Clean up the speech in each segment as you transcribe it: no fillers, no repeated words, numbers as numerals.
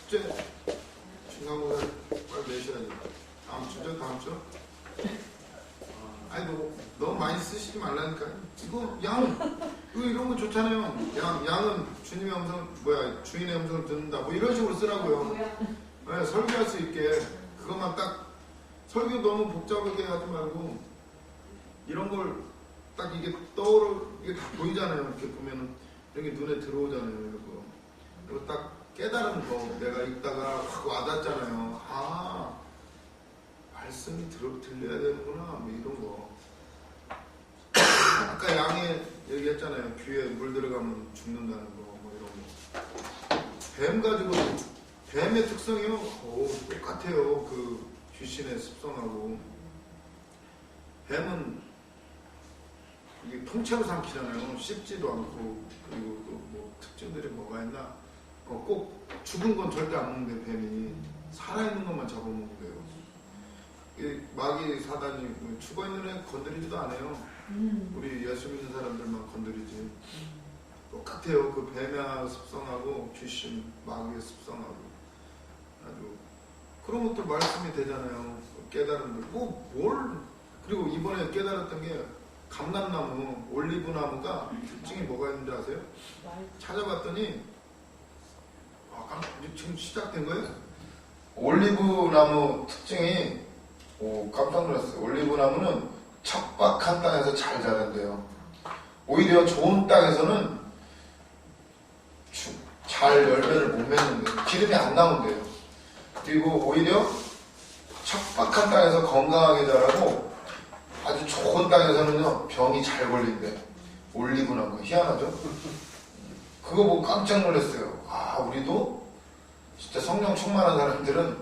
숙제 중간고사 빨리 내셔야지. 다음 주죠? 다음 주? 아니 너무 많이 쓰시지 말라니까. 이거 이런 거 좋잖아요. 양은 주님의 음성 주인의 음성을 듣는다. 뭐 이런 식으로 쓰라고요. 네, 설교할 수 있게 그것만 딱 설교 너무 복잡하게 하지 말고 이런 걸 딱 이게 이게 다 보이잖아요. 이렇게 보면은 이렇게 눈에 들어오잖아요. 이거 딱 깨달은 거 내가 읽다가 확 와닿잖아요. 말씀이 들려야 되는구나. 뭐 이런 거. 아까 양에 얘기했잖아요. 귀에 물 들어가면 죽는다는 거. 뭐 이런 거. 뱀 가지고 뱀의 특성이요. 똑같아요. 그 귀신의 습성하고. 뱀은 이게 통째로 삼키잖아요. 씹지도 않고. 그리고 또 뭐 특징들이 뭐가 있나? 꼭 죽은 건 절대 안 먹는데 뱀이 살아있는 것만 잡아먹는데요. 마귀 사단이 죽어있는 애 건드리지도 않아요. 우리 예수 믿는 사람들만 건드리지. 똑같아요. 그 뱀의 습성하고 귀신, 마귀의 습성하고 아주 그런 것도 말씀이 되잖아요. 깨달은 걸. 그리고 이번에 깨달았던 게 감람나무, 올리브나무가 특징이 뭐가 있는지 아세요? 찾아봤더니 지금 시작된 거예요? 올리브나무 특징이 깜짝 놀랐어요. 올리브나무는 척박한 땅에서 잘 자란대요. 오히려 좋은 땅에서는 잘 열매를 못 맺는데요. 기름이 안 나온대요. 그리고 오히려 척박한 땅에서 건강하게 자라고 아주 좋은 땅에서는요 병이 잘 걸린대요. 올리브나무 희한하죠? 그거 보고 깜짝 놀랐어요. 우리도 진짜 성령 충만한 사람들은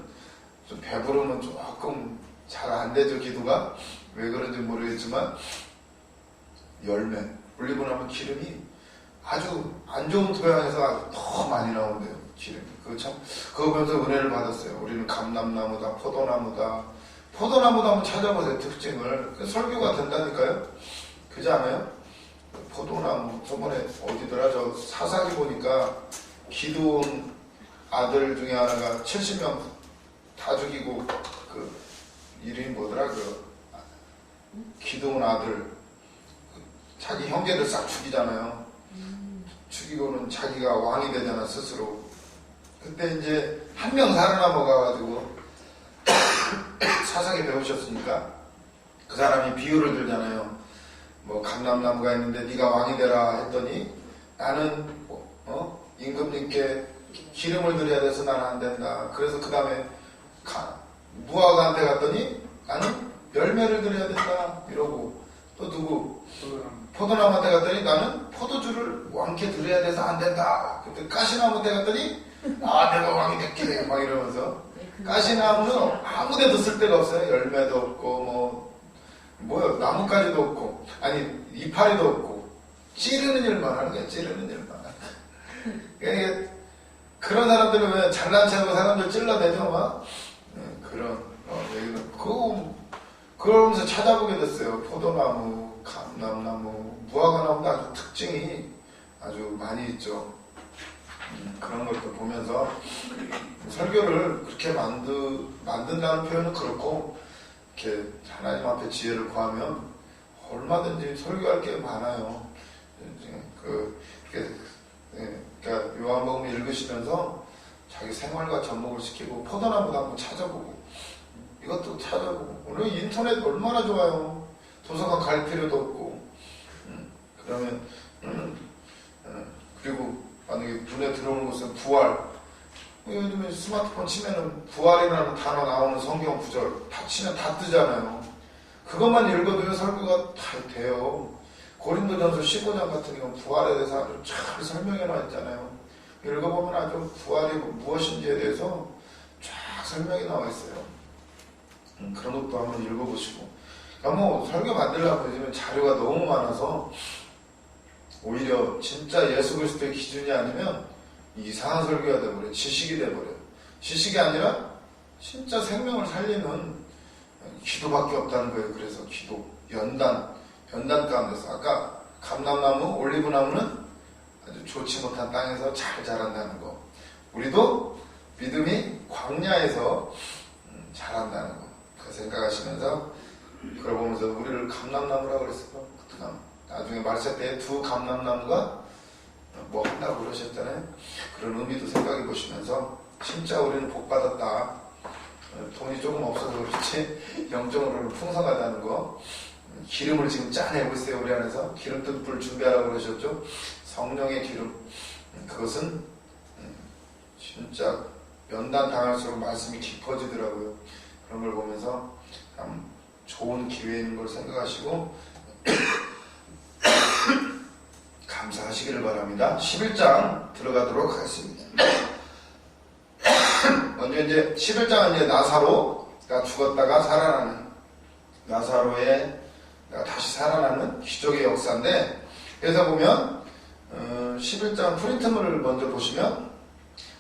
좀 배부르면 조금 잘 안 되죠. 기도가 왜 그런지 모르겠지만 열매 올리브나무 기름이 아주 안 좋은 토양에서 더 많이 나온대요. 기름이 그거 보면서 은혜를 받았어요. 우리는 감람나무다, 포도나무다 한번 찾아보세요. 특징을. 설교가 된다니까요. 그지 않아요? 포도나무 저번에 어디더라? 저 사사기 보니까 기드온 아들 중에 하나가 70명 다 죽이고 그 이름이 뭐더라? 기드온 아들 자기 형제들 싹 죽이잖아요. 죽이고는 자기가 왕이 되잖아 스스로. 그때 이제 한 명 살아남아가지고 사사기 배우셨으니까 그 사람이 비유를 들잖아요. 뭐 감람나무가 있는데 네가 왕이 되라 했더니 나는 임금님께 기름을 드려야 돼서 나는 안 된다. 그래서 그 다음에 무화과한테 갔더니 나는 열매를 드려야 된다 이러고 또 누구 포도나무한테 갔더니 나는 포도주를 왕께 드려야 돼서 안 된다. 그때 가시나무한테 갔더니 내가 왕이 될게 막 이러면서 가시나무는 아무데도 쓸 데가 없어요. 열매도 없고 나뭇가지도 없고 이파리도 없고 찌르는 일만 하는 거야. 찌르는 일만. 그러니까 그런 사람들은 왜 잘난 체하고 사람들 찔러대죠 막 그런 얘기는 그러면서 찾아보게 됐어요. 포도나무, 감람나무, 무화과나무도 아주 특징이 아주 많이 있죠. 그런 것도 보면서 설교를 그렇게 만든다는 표현은 그렇고 이렇게 하나님 앞에 지혜를 구하면 얼마든지 설교할 게 많아요. 그러니까 요한복음 읽으시면서 자기 생활과 접목을 시키고 포도나무도 한번 찾아보고 이것도 찾아보고 오늘 인터넷 얼마나 좋아요. 도서관 갈 필요도 없고 그러면 그리고 만약에 눈에 들어오는 것은 부활. 요즘에 스마트폰 치면은 부활이라는 단어 나오는 성경 구절 다 치면 다 뜨잖아요. 그것만 읽어도요 설교가 다 돼요. 고린도전서 15장 같은 경우는 부활에 대해서 아주 잘 설명해 놔 있잖아요. 읽어보면 아주 부활이 무엇인지에 대해서 쫙 설명이 나와 있어요. 그런 것도 한번 읽어보시고. 그러니까 설교 만들려고 요즘에 자료가 너무 많아서 오히려 진짜 예수 그리스도의 기준이 아니면 이상한 설교가 돼버려요. 지식이 돼버려요. 지식이 아니라 진짜 생명을 살리는 기도밖에 없다는 거예요. 그래서 기도, 연단 가운데서 아까 감람나무, 올리브나무는 아주 좋지 못한 땅에서 잘 자란다는 거. 우리도 믿음이 광야에서 자란다는 거. 그 생각하시면서 그걸 보면서 우리를 감람나무라고 그랬어요. 나중에 말세 때 두 감람나무가 뭐 한다고 그러셨잖아요. 그런 의미도 생각해 보시면서 진짜 우리는 복 받았다. 돈이 조금 없어서 그렇지 영적으로는 풍성하다는 거. 기름을 지금 짜내고 있어요. 우리 안에서 기름뜬 불 준비하라고 그러셨죠. 성령의 기름. 그것은 진짜 연단 당할수록 말씀이 깊어지더라고요. 그런 걸 보면서 참 좋은 기회인 걸 생각하시고 감사하시기를 바랍니다. 11장 들어가도록 하겠습니다. 먼저 이제 11장은 이제 나사로가 죽었다가 살아나는 나사로의 다시 살아나는 기적의 역사인데, 그래서 보면 11장 프린트물을 먼저 보시면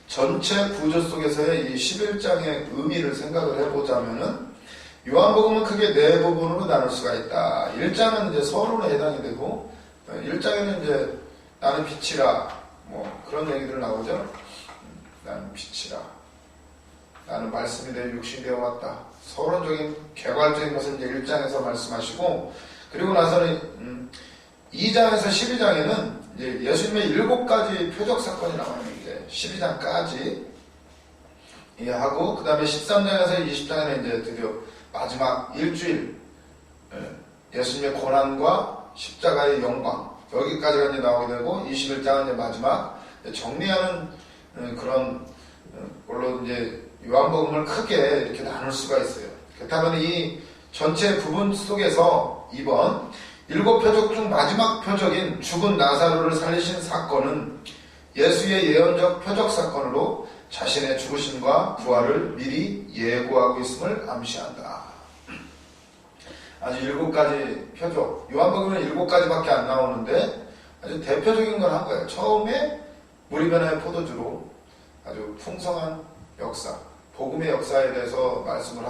전체 구조 속에서의 이 11장의 의미를 생각을 해보자면은 요한복음은 크게 네 부분으로 나눌 수가 있다. 1장은 이제 서론에 해당이 되고 1장에는 이제 나는 빛이라 뭐 그런 얘기들 나오죠. 나는 빛이라, 나는 말씀이 되어 육신이 되어 왔다. 서론적인 개괄적인 것은 이제 1장에서 말씀하시고, 그리고 나서는 2장에서 12장에는 이제 예수님의 7가지 표적 사건이 나와요. 이제 12장까지 하고, 그 다음에 13장에서 20장에는 이제 드디어 마지막 일주일 예수님의 고난과 십자가의 영광, 여기까지가 이제 나오게 되고, 21장은 이제 마지막 정리하는 그런 걸로 이제 요한복음을 크게 이렇게 나눌 수가 있어요. 그렇다면 이 전체 부분 속에서 이번 7표적 중 마지막 표적인 죽은 나사로를 살리신 사건은 예수의 예언적 표적 사건으로 자신의 죽으심과 부활을 미리 예고하고 있음을 암시한다. 아주 7가지 표적, 요한복음은 7가지밖에 안 나오는데 아주 대표적인 걸 한 거예요. 처음에 물이 변화의 포도주로 아주 풍성한 역사, 복음의 역사에 대해서 말씀을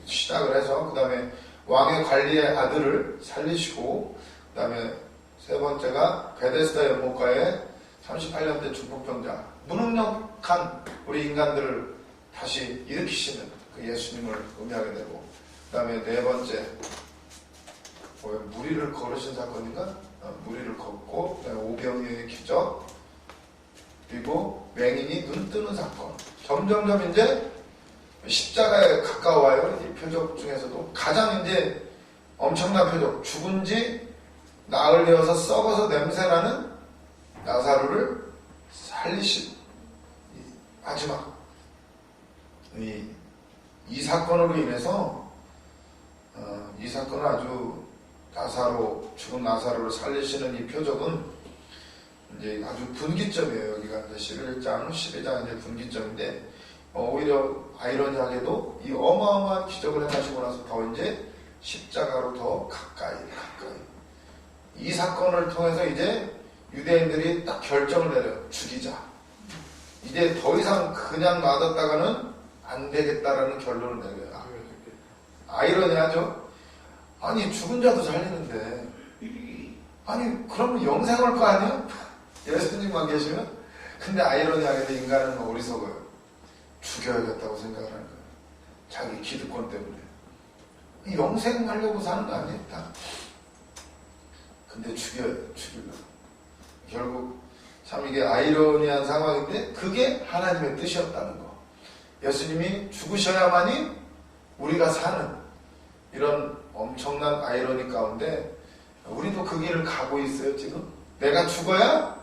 시작을 해서, 그 다음에 왕의 관리의 아들을 살리시고, 그 다음에 세 번째가 베데스다 연못가에 38년대 중풍병자, 무능력한 우리 인간들을 다시 일으키시는 그 예수님을 의미하게 되고, 그 다음에 네 번째 무리를 걸으신 사건인가? 무리를 걷고, 그 다음에 오병이어의 기적, 그리고 맹인이 눈 뜨는 사건. 점점점 이제 십자가에 가까워요. 이 표적 중에서도 가장 이제 엄청난 표적, 죽은 지 나흘 되어서 썩어서 냄새나는 나사로를 살리신 마지막 이 사건으로 인해서 이 사건은 아주 죽은 나사로를 살리시는 이 표적은 이제 아주 분기점이에요. 여기가 이제 11장, 12장 이제 분기점인데, 오히려 아이러니하게도 이 어마어마한 기적을 행하시고 나서 더 이제 십자가로 더 가까이. 이 사건을 통해서 이제 유대인들이 딱 결정을 내려요. 죽이자. 이제 더 이상 그냥 놔뒀다가는 안 되겠다라는 결론을 내려요. 아이러니하죠? 아니, 죽은 자도 살리는데, 아니, 그러면 영생 올 거 아니야? 예수님만 계시면? 근데 아이러니하게도 인간은 어리석어요. 죽여야겠다고 생각을 하는 거예요. 자기 기득권 때문에. 영생하려고 사는 거 아니에요? 근데 죽이려고. 결국 참 이게 아이러니한 상황인데 그게 하나님의 뜻이었다는 거. 예수님이 죽으셔야만이 우리가 사는 이런 엄청난 아이러니 가운데 우리도 그 길을 가고 있어요. 지금 내가 죽어야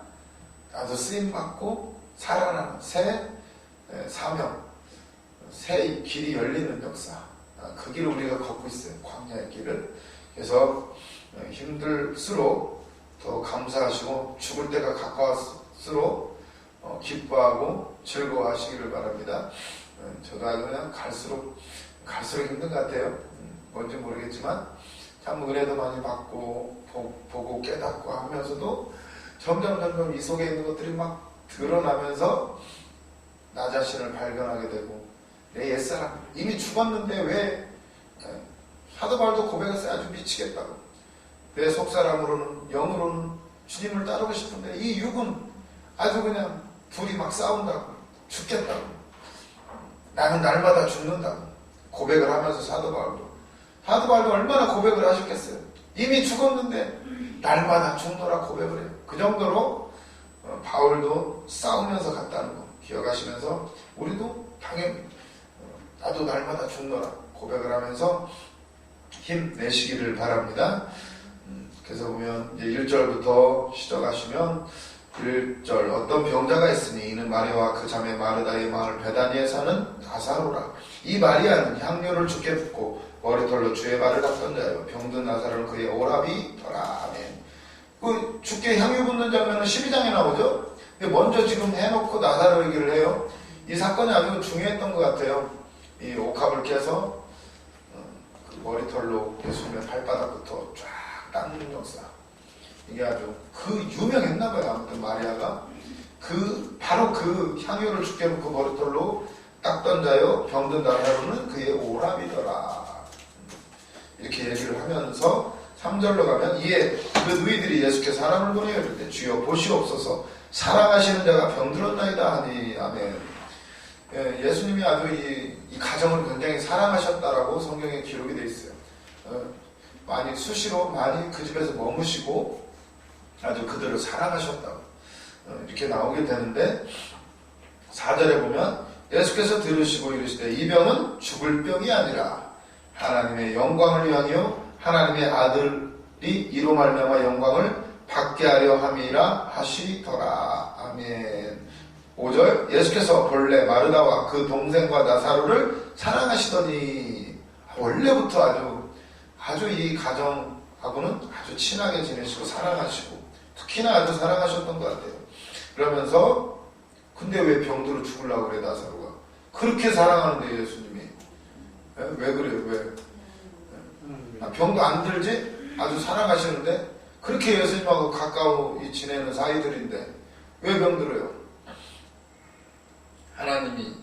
나도 쓰임받고 살아나는 새 사명, 새 길이 열리는 역사, 그 길을 우리가 걷고 있어요. 광야의 길을. 그래서 힘들수록 더 감사하시고 죽을 때가 가까울수록 기뻐하고 즐거워하시기를 바랍니다. 저도 아주 그냥 갈수록 힘든 것 같아요. 뭔지 모르겠지만 참 은혜도 많이 받고 보고 깨닫고 하면서도 점점 이 속에 있는 것들이 막 드러나면서 나 자신을 발견하게 되고, 내 옛사람 이미 죽었는데 왜 사도 바울도 고백했어요. 아주 미치겠다고. 내 속사람으로는, 영으로는 주님을 따르고 싶은데 이 육은 아주 그냥 둘이 막 싸운다고, 죽겠다고. 나는 날마다 죽는다고 고백을 하면서 사도 바울도 얼마나 고백을 하셨겠어요. 이미 죽었는데 날마다 죽노라 고백을 해요. 그 정도로 바울도 싸우면서 갔다는 거 기억하시면서 우리도 당연히 나도 날마다 죽노라 고백을 하면서 힘내시기를 바랍니다. 그래서 보면 이제 1절부터 시작하시면 1절 어떤 병자가 있으니 이는 마리아와 그 자매 마르다의 마을 베다니에 사는 나사로라. 이 마리아는 향료를 주께 붓고 머리털로 주의 발을 닦던 자요 병든 나사로는 그의 오라비더라. 아멘. 그 주께 향유 붓는 장면은 12장에 나오죠. 근데 먼저 지금 해놓고 나사로 얘기를 해요. 이 사건이 아주 중요했던 것 같아요. 이 옥합을 깨서 그 머리털로 예수님의 발바닥부터 쫙 닦는 역사. 이게 아주 유명했나봐요. 아무튼 마리아가 바로 그 향유를 주께 놓고 머리털로 닦던 자요 병든 나사로는 그의 오라비더라. 이렇게 얘기를 하면서 3절로 가면 이에 그 누이들이 예수께 사람을 보내어 이르되 주여 보시옵소서 사랑하시는 자가 병들었나이다 하니. 아멘. 예수님이 아주 이 가정을 굉장히 사랑하셨다라고 성경에 기록이 되어 있어요. 수시로 많이 그 집에서 머무시고 아주 그들을 사랑하셨다고 이렇게 나오게 되는데 4절에 보면 예수께서 들으시고 이르시되 이 병은 죽을 병이 아니라 하나님의 영광을 위하여 하나님의 아들이 이로 말미암아 영광을 받게 하려 함이라 하시더라. 아멘. 5절 예수께서 본래 마르다와 그 동생과 나사로를 사랑하시더니 원래부터 아주 이 가정하고는 아주 친하게 지내시고 사랑하시고 특히나 아주 사랑하셨던 것 같아요. 그러면서 근데 왜 병들어 죽으려고 그래 나사로가? 그렇게 사랑하는데 예수님이 왜 그래요? 왜? 병도 안 들지? 아주 사랑하시는데 그렇게 예수님하고 가까이 지내는 사이들인데 왜 병들어요? 하나님이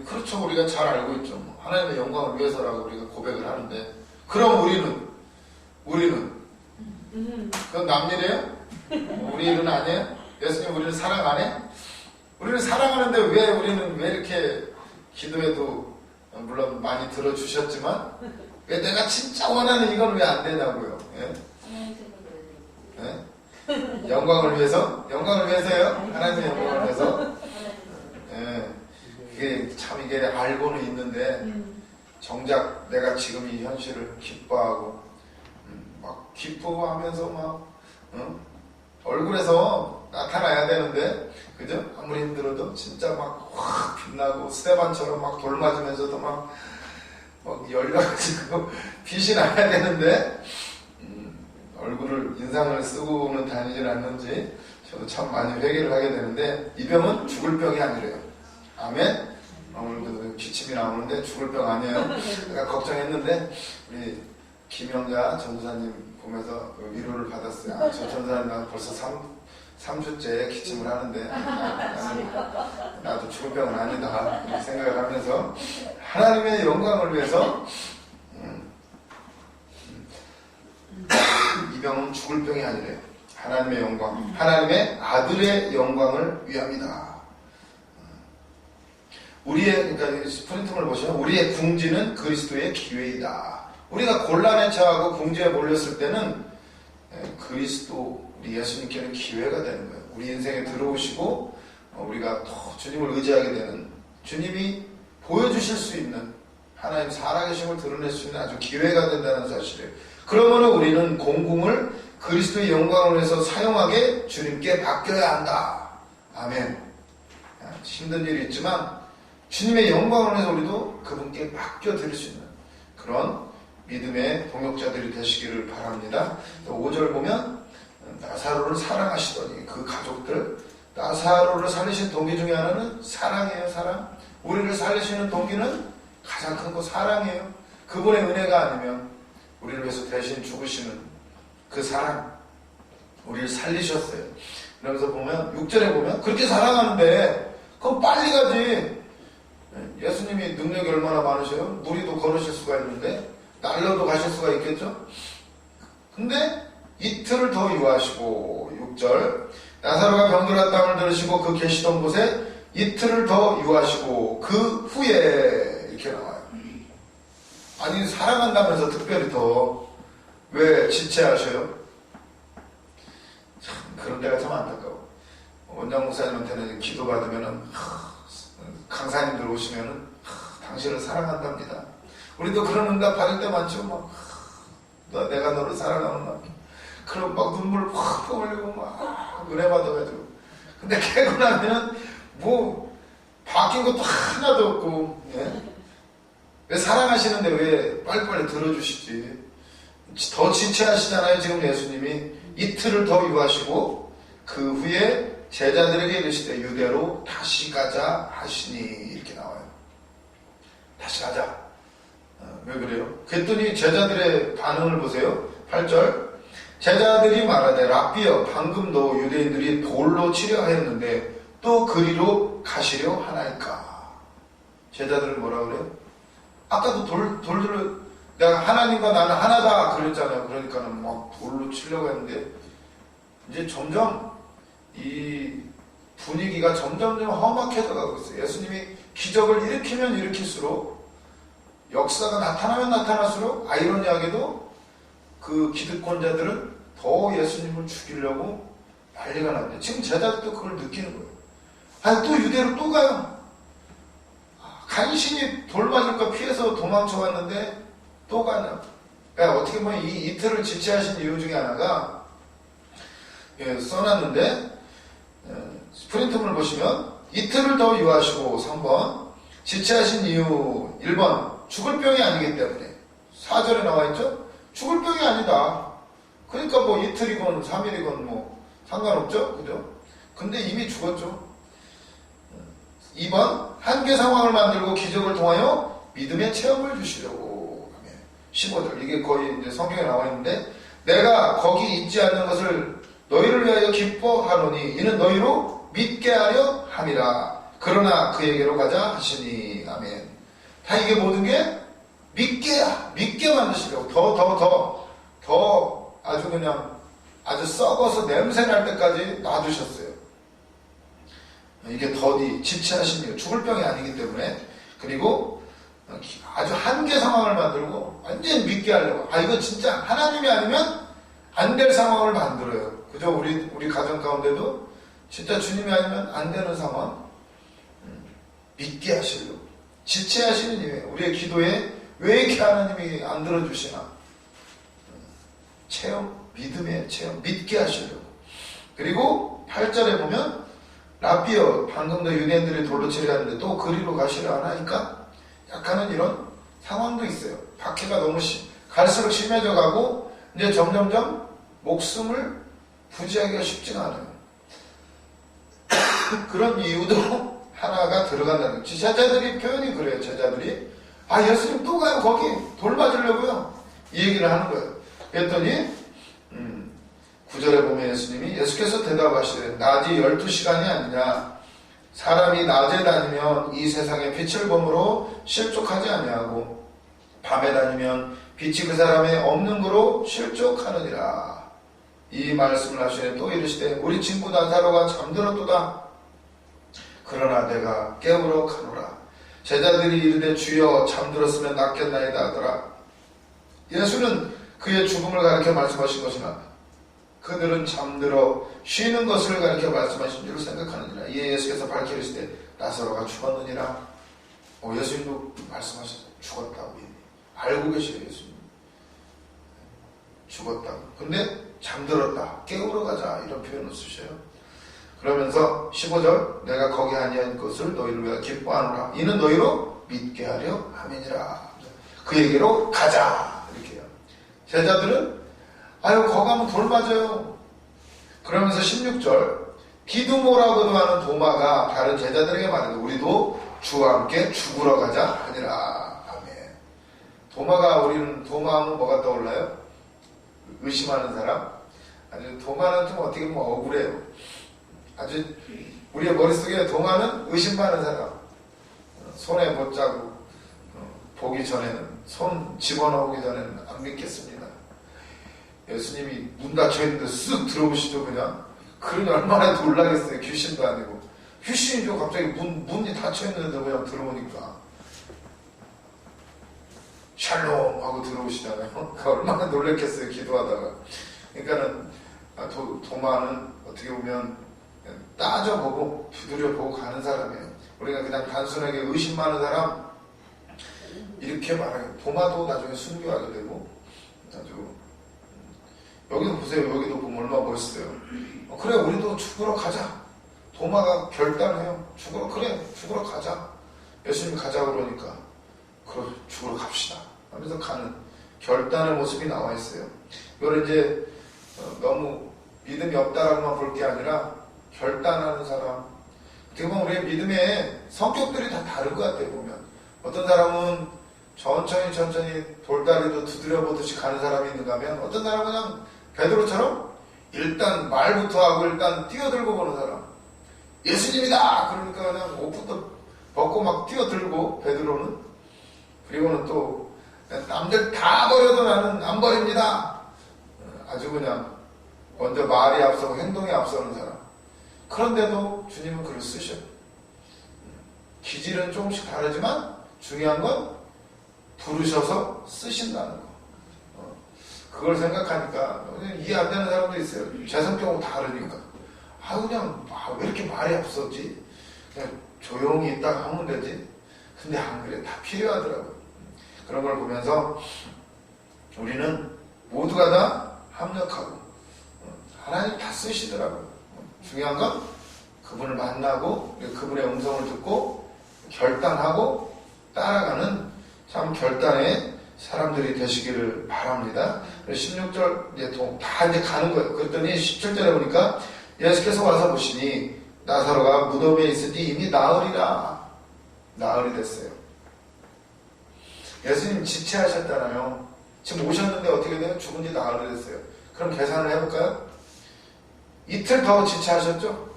그렇죠. 우리가 잘 알고 있죠. 하나님의 영광을 위해서라고 우리가 고백을 하는데 그럼 우리는 그건 남 일이에요? 우리 일은 아니에요? 예수님 우리를 사랑 안 해? 우리를 사랑하는데 왜 이렇게 기도해도 물론 많이 들어주셨지만 왜 내가 진짜 원하는 이건 왜 안 되냐고요. 예? 예? 영광을 위해서? 영광을 위해서요? 하나님의 영광을 위해서? 예. 그게 참 이게 알고는 있는데 정작 내가 지금 이 현실을 기뻐하고 막 기뻐하면서 막 얼굴에서 나타나야 되는데 그죠? 아무리 힘들어도 진짜 막 확 빛나고 스테반처럼 막 돌 맞으면서도 막 열려가지고 빛이 나야 되는데 얼굴을 인상을 쓰고는 다니질 않는지 저도 참 많이 회개를 하게 되는데 이 병은 죽을 병이 아니래요. 아멘. 오늘도 기침이 나오는데 죽을 병 아니에요. 내가 걱정했는데 우리 김영자 전도사님 보면서 위로를 받았어요. 저 전도사님 나 벌써 3주째 기침을 하는데 나도 죽을 병은 아니다 이렇게 생각을 하면서 하나님의 영광을 위해서 이 병은 죽을 병이 아니래요. 하나님의 영광, 하나님의 아들의 영광을 위함이다. 그러니까 프린트를 보시면 우리의 궁지는 그리스도의 기회이다. 우리가 곤란에 처하고 궁지에 몰렸을 때는 그리스도 우리 예수님께는 기회가 되는 거예요. 우리 인생에 들어오시고 우리가 더 주님을 의지하게 되는 주님이 보여주실 수 있는 하나님 살아계심을 드러낼 수 있는 아주 기회가 된다는 사실이에요. 그러면 우리는 공공을 그리스도의 영광을 위해서 사용하게 주님께 맡겨야 한다. 아멘. 힘든 일이 있지만 주님의 영광을 위해서 우리도 그분께 맡겨드릴 수 있는 그런 믿음의 동역자들이 되시기를 바랍니다. 5절 보면 나사로를 사랑하시더니 그 가족들 나사로를 살리신 동기 중에 하나는 사랑이에요. 사랑. 우리를 살리시는 동기는 가장 큰 거 사랑이에요. 그분의 은혜가 아니면 우리를 위해서 대신 죽으시는 그 사랑 우리를 살리셨어요. 그러면서 보면 6절에 보면 그렇게 사랑하는데 그럼 빨리 가지. 예수님이 능력이 얼마나 많으셔요? 무리도 걸으실 수가 있는데 날로도 가실 수가 있겠죠? 근데 이틀을 더 유하시고 6절 나사로가 병들었다함을 들으시고 그 계시던 곳에 이틀을 더 유하시고 그 후에 이렇게 나와요. 아니 사랑한다면서 특별히 더 왜 지체하셔요? 참 그런 데가 참 안타까워. 원장 목사님한테는 기도 받으면은 강사님들 오시면은 당신을 사랑한답니다. 우리도 그런 응답 받을 때 많죠. 막 내가 너를 사랑하는다. 그럼 막 눈물 확 흘리고 막 은혜 받아가지고. 근데 깨고 나면은 뭐 바뀐 것도 하나도 없고. 예? 왜 사랑하시는데 왜 빨리빨리 들어주시지? 더 지체하시잖아요. 지금 예수님이 이틀을 더 유하시고 그 후에 제자들에게 이르시되 유대로 다시 가자 하시니 이렇게 나와요. 다시 가자. 왜 그래요? 그랬더니 제자들의 반응을 보세요. 8절 제자들이 말하되 랍비여 방금도 유대인들이 돌로 치려 하였는데 또 그리로 가시려 하나이까. 제자들은 뭐라 그래요? 아까도 돌들을 내가 하나님과 나는 하나다 그랬잖아요. 그러니까는 막 돌로 치려고 했는데 이제 점점 이 분위기가 점점점 험악해져 가고 있어요. 예수님이 기적을 일으키면 일으킬수록 역사가 나타나면 나타날수록 아이러니하게도 그 기득권자들은 더 예수님을 죽이려고 난리가 났는데 지금 제자들도 그걸 느끼는 거예요. 아니 또 유대로 또 가요. 간신히 돌 맞을 거 피해서 도망쳐 왔는데 또 가냐. 그러니까 어떻게 보면 이 이틀을 지체하신 이유 중에 하나가 써놨는데 프린트물 보시면 이틀을 더 유하시고 3번 지체하신 이유 1번 죽을 병이 아니기 때문에 4절에 나와있죠. 죽을 병이 아니다. 그러니까 뭐 이틀이건 3일이건 뭐 상관없죠. 그죠? 근데 이미 죽었죠. 2번 한계 상황을 만들고 기적을 통하여 믿음의 체험을 주시려고. 15절 이게 거의 이제 성경에 나와 있는데 내가 거기 있지 않는 것을 너희를 위하여 기뻐하노니 이는 너희로 믿게 하려 함이라. 그러나 그에게로 가자 하시니. 아멘. 다 이게 모든 게 믿게 만드시려고 더 아주 그냥 아주 썩어서 냄새 날 때까지 놔두셨어요. 이게 더디 지체하신 이유 죽을 병이 아니기 때문에. 그리고 아주 한계 상황을 만들고 완전히 믿게 하려고. 이거 진짜 하나님이 아니면 안 될 상황을 만들어요. 그죠? 우리 가정 가운데도 진짜 주님이 아니면 안 되는 상황 믿게 하시려고. 지체하시는 이유예요. 우리의 기도에 왜 이렇게 하나님이 안 들어주시나? 믿음의 체험, 믿게 하시려고. 그리고 8절에 보면 랍비여 방금도 유대인들이 돌로 치려 하는데 또 그리로 가시려 하나니까 약간은 이런 상황도 있어요. 박해가 너무 갈수록 심해져 가고 이제 점점점 목숨을 부지하기가 쉽지가 않아요. 그런 이유도 하나가 들어간다는 거예요. 제자들이 표현이 그래요. 제자들이 예수님 또 가요. 거기 돌 맞으려고요. 이 얘기를 하는 거예요. 그랬더니 9절에 보면 예수께서 대답하시되 낮이 12시간이 아니냐. 사람이 낮에 다니면 이 세상의 빛을 범으로 실족하지 아니하고 밤에 다니면 빛이 그 사람의 없는 거로 실족하느니라. 이 말씀을 하시니 또 이르시되 우리 친구 나사로가 잠들었도다. 그러나 내가 깨우러 가노라. 제자들이 이르되 주여 잠들었으면 낫겠나이다 하더라. 예수는 그의 죽음을 가리켜 말씀하신 것이나 그들은 잠들어 쉬는 것을 가리켜 말씀하신 줄 생각하느니라. 이에 예수께서 밝히시되 나사로가 죽었느니라. 예수님도 말씀하셨어요. 죽었다고. 알고 계셔요. 예수님 죽었다고. 근데 잠들었다. 깨우러 가자. 이런 표현을 쓰셔요. 그러면서 15절 내가 거기 아니한 것을 너희를 위하여 기뻐하노라. 이는 너희로 믿게 하려 함이니라. 그에게로 가자. 이렇게요. 제자들은 거기 가면 돌 맞아요. 그러면서 16절 디두모라고도 하는 도마가 다른 제자들에게 말하되 우리도 주와 함께 죽으러 가자 하니라. 아멘. 도마하면 뭐가 떠올라요? 의심하는 사람? 아주 도마는 좀 어떻게 보면 억울해요. 아주 우리의 머릿속에 도마는 의심하는 사람. 손에 못 자고 보기 전에는 손 집어넣기 전에는 안 믿겠습니다. 예수님이 문 닫혀있는데 쓱 들어오시죠. 그러니 얼마나 놀라겠어요. 귀신도 아니고. 귀신이죠. 갑자기 문이 닫혀있는데 그냥 들어오니까 샬롬 하고 들어오시잖아요. 얼마나 놀랬겠어요, 기도하다가. 그러니까는 도마는 어떻게 보면 따져보고 두드려보고 가는 사람이에요. 우리가 그냥 단순하게 의심 많은 사람 이렇게 말해요. 도마도 나중에 순교하게 되고 아주 여기도 보세요. 여기도 보면 얼마나 멋있어요. 그래 우리도 죽으러 가자. 도마가 결단해요. 죽으러 가자. 예수님이 가자 그러니까 그럼 죽으러 갑시다 하면서 가는 결단의 모습이 나와 있어요. 이걸 이제 너무 믿음이 없다라고만 볼 게 아니라 결단하는 사람. 어떻게 보면 우리의 믿음의 성격들이 다 다른 것 같아요. 보면 어떤 사람은 천천히 돌다리도 두드려 보듯이 가는 사람이 있는가 하면 어떤 사람은 그냥 베드로처럼 일단 말부터 하고 일단 뛰어들고 보는 사람. 예수님이다! 그러니까 그냥 옷부터 벗고 막 뛰어들고 베드로는. 그리고는 또 남들 다 버려도 나는 안 버립니다. 아주 그냥 먼저 말이 앞서고 행동이 앞서는 사람. 그런데도 주님은 글을 쓰셔요. 기질은 조금씩 다르지만 중요한 건 부르셔서 쓰신다는 거. 그걸 생각하니까 이해 안 되는 사람도 있어요. 제 성격하고 다르니까. 그냥 왜 이렇게 말이 앞서지? 그냥 조용히 있다가 하면 되지. 근데 안 그래. 다 필요하더라고요. 그런 걸 보면서 우리는 모두가 다 합력하고 하나님 다 쓰시더라고요. 중요한 건 그분을 만나고 그분의 음성을 듣고 결단하고 따라가는 참 결단의 사람들이 되시기를 바랍니다. 16절 다 이제 가는 거예요. 그랬더니 17절에 보니까 예수께서 와서 보시니 나사로가 무덤에 있으니 이미 나으리라. 나으리 됐어요. 예수님 지체하셨잖아요. 지금 오셨는데 어떻게 돼요? 죽은 지 나으리 됐어요. 그럼 계산을 해볼까요? 이틀 더 지체하셨죠?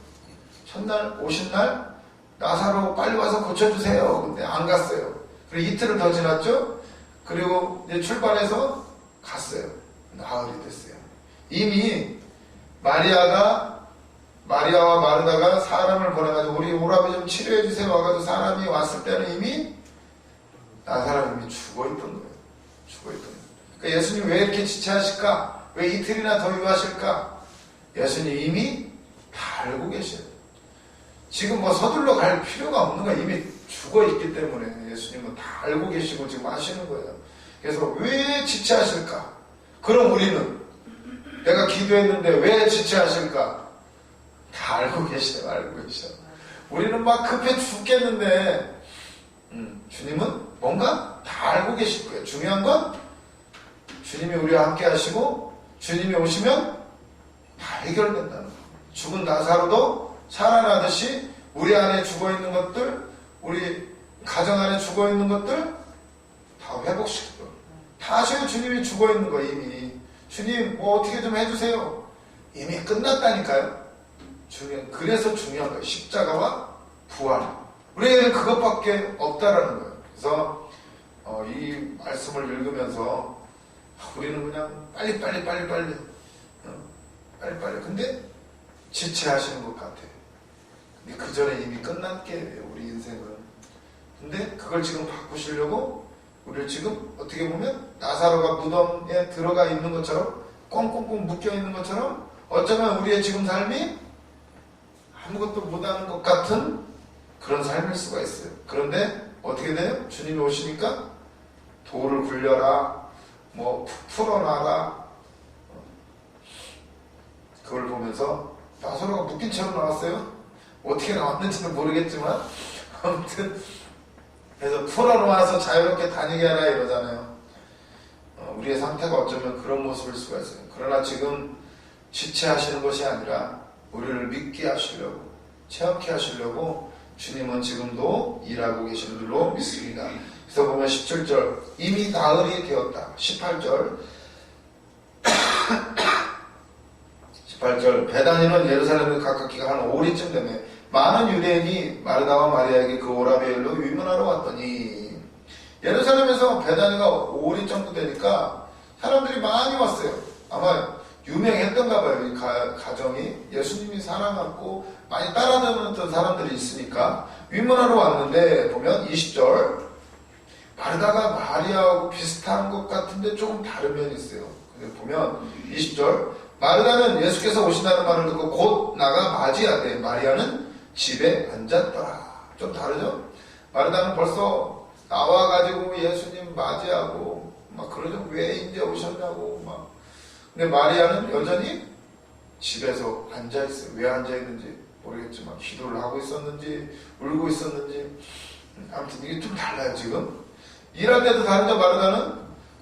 첫날 오신 날 나사로 빨리 와서 고쳐주세요. 근데 안 갔어요. 그리고 이틀을 더 지났죠? 그리고 이제 출발해서 갔어요. 나흘이 됐어요. 이미 마리아와 마르다가 사람을 보내가지고 우리 오라비 좀 치료해주세요 와가지고 사람이 왔을 때는 이미 나사로는 이미 죽어있던 거예요. 죽어있던 거예요. 그러니까 예수님 왜 이렇게 지체하실까? 왜 이틀이나 더 유하실까? 예수님 이미 다 알고 계셔요. 지금 뭐 서둘러 갈 필요가 없는 거야. 이미 죽어있기 때문에 예수님은 다 알고 계시고 지금 하시는 거예요. 그래서 왜 지체하실까? 그럼 우리는 내가 기도했는데 왜 지체하실까? 다 알고 계셔요. 알고 계셔. 우리는 막 급해 죽겠는데 주님은 뭔가 다 알고 계실 거예요. 중요한 건 주님이 우리와 함께 하시고 주님이 오시면 다 해결된다는 거예요. 죽은 나사로도 살아나듯이 우리 안에 죽어있는 것들, 우리 가정 안에 죽어있는 것들 다 회복시킬 거예요. 다 아셔요. 주님이 죽어있는 거 이미. 주님 뭐 어떻게 좀 해주세요. 이미 끝났다니까요. 그래서 중요한 거예요. 십자가와 부활. 우리에게는 그것밖에 없다라는 거예요. 그래서 이 말씀을 읽으면서 우리는 그냥 빨리 근데 지체하시는 것 같아요. 근데 그 전에 이미 끝났게 우리 인생은. 근데 그걸 지금 바꾸시려고 우리를 지금 어떻게 보면 나사로가 무덤에 들어가 있는 것처럼 꽁꽁꽁 묶여 있는 것처럼 어쩌면 우리의 지금 삶이 아무것도 못하는 것 같은 그런 삶일 수가 있어요. 그런데 어떻게 돼요? 주님이 오시니까 돌을 굴려라, 뭐 풀어놔라. 그걸 보면서 나사로가 묶인 채로 나왔어요. 어떻게 나왔는지는 모르겠지만 아무튼 그래서 풀어놓아서 자유롭게 다니게 하라 이러잖아요. 우리의 상태가 어쩌면 그런 모습일 수가 있어요. 그러나 지금 지체하시는 것이 아니라 우리를 믿게 하시려고, 체험케 하시려고 주님은 지금도 일하고 계시는 줄로 믿습니다. 그래서 보면 17절 이미 나흘이 되었다. 18절 베다니는 예루살렘에 가깝기가 한 5리쯤 되매 많은 유대인이 마르다와 마리아에게 그 오라비엘로 위문하러 왔더니 예루살렘에서 베다니가 5리 정도 되니까 사람들이 많이 왔어요. 아마 유명했던가 봐요. 이 가정이 예수님이 사랑받고 많이 따라다녔던 사람들이 있으니까 위문하러 왔는데 보면 20절 마르다가 마리아하고 비슷한 것 같은데 조금 다른 면이 있어요. 보면 20절 마르다는 예수께서 오신다는 말을 듣고 곧 나가 맞이하되 마리아는 집에 앉았더라. 좀 다르죠? 마르다는 벌써 나와가지고 예수님 맞이하고 막 그러죠. 왜 이제 오셨냐고 막. 근데 마리아는 여전히 집에서 앉아있어요. 왜 앉아있는지 모르겠지만 기도를 하고 있었는지 울고 있었는지 아무튼 이게 좀 달라요. 지금 일할 때도 다르죠. 마르다는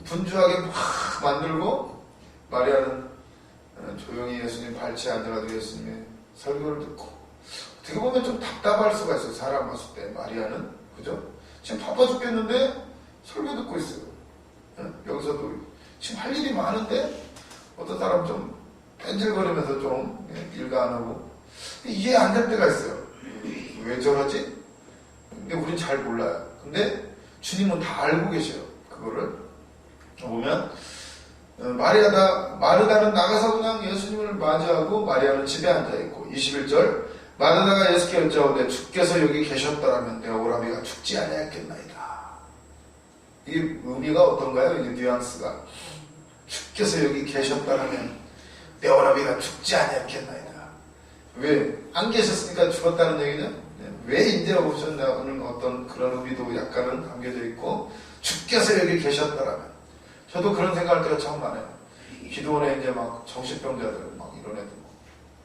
분주하게 막 만들고 마리아는 조용히 예수님 발치에 앉아가지고 예수님의 설교를 듣고 어떻게 보면 좀 답답할 수가 있어요. 사람 봤을 때 마리아는 그죠? 지금 바빠 죽겠는데 설교 듣고 있어요. 여기서도 지금 할 일이 많은데 어떤 사람 좀 뺀질거리면서 좀 일도 안 하고 이해 안 될 때가 있어요. 왜 저러지? 근데 우린 잘 몰라요. 근데 주님은 다 알고 계셔요. 그거를 보면 마르다는 나가서 그냥 예수님을 맞이하고 마리아는 집에 앉아있고 21절 마르다가 예수께 여짜오되 주께서 여기 계셨더라면 내 오라비가 죽지 아니하였겠나이다. 이게 의미가 어떤가요? 이게 뉘앙스가 주께서 여기 계셨더라면 내 오라비가 죽지 아니하였겠나이다. 왜? 안 계셨으니까 죽었다는 얘기죠? 왜 이제 오셨냐는 어떤 그런 의미도 약간은 담겨져 있고 주께서 여기 계셨더라면 저도 그런 생각할 때가 참 많아요. 기도원에 이제 막 정신병자들 막 이런 애들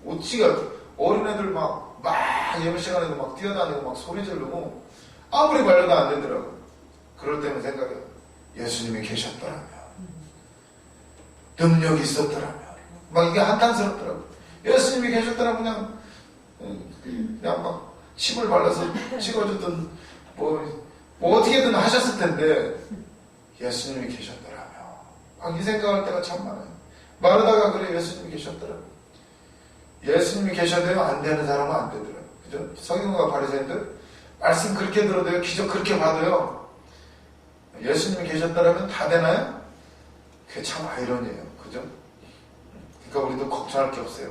오지가 어린애들 막 예배 시간에도 막 뛰어다니고 막 소리 지르고 아무리 말려도 안 되더라고요. 그럴 때는 생각해요. 예수님이 계셨더라면 능력이 있었더라면 막 이게 한탄스럽더라고요. 예수님이 계셨더라면 그냥 막 침을 발라서 찍어주든 뭐 어떻게든 하셨을 텐데 예수님이 계셨더라면 막 이 생각할 때가 참 많아요. 마르다가 그래 예수님이 계셨더라면 예수님이 계셔도요 안 되는 사람은 안 되더라고요. 그죠? 서기관과 바리새인들 말씀 그렇게 들어도요 기적 그렇게 봐도요 예수님이 계셨더라면 다 되나요? 그게 참 아이러니해요. 그죠? 그러니까 우리도 걱정할 게 없어요.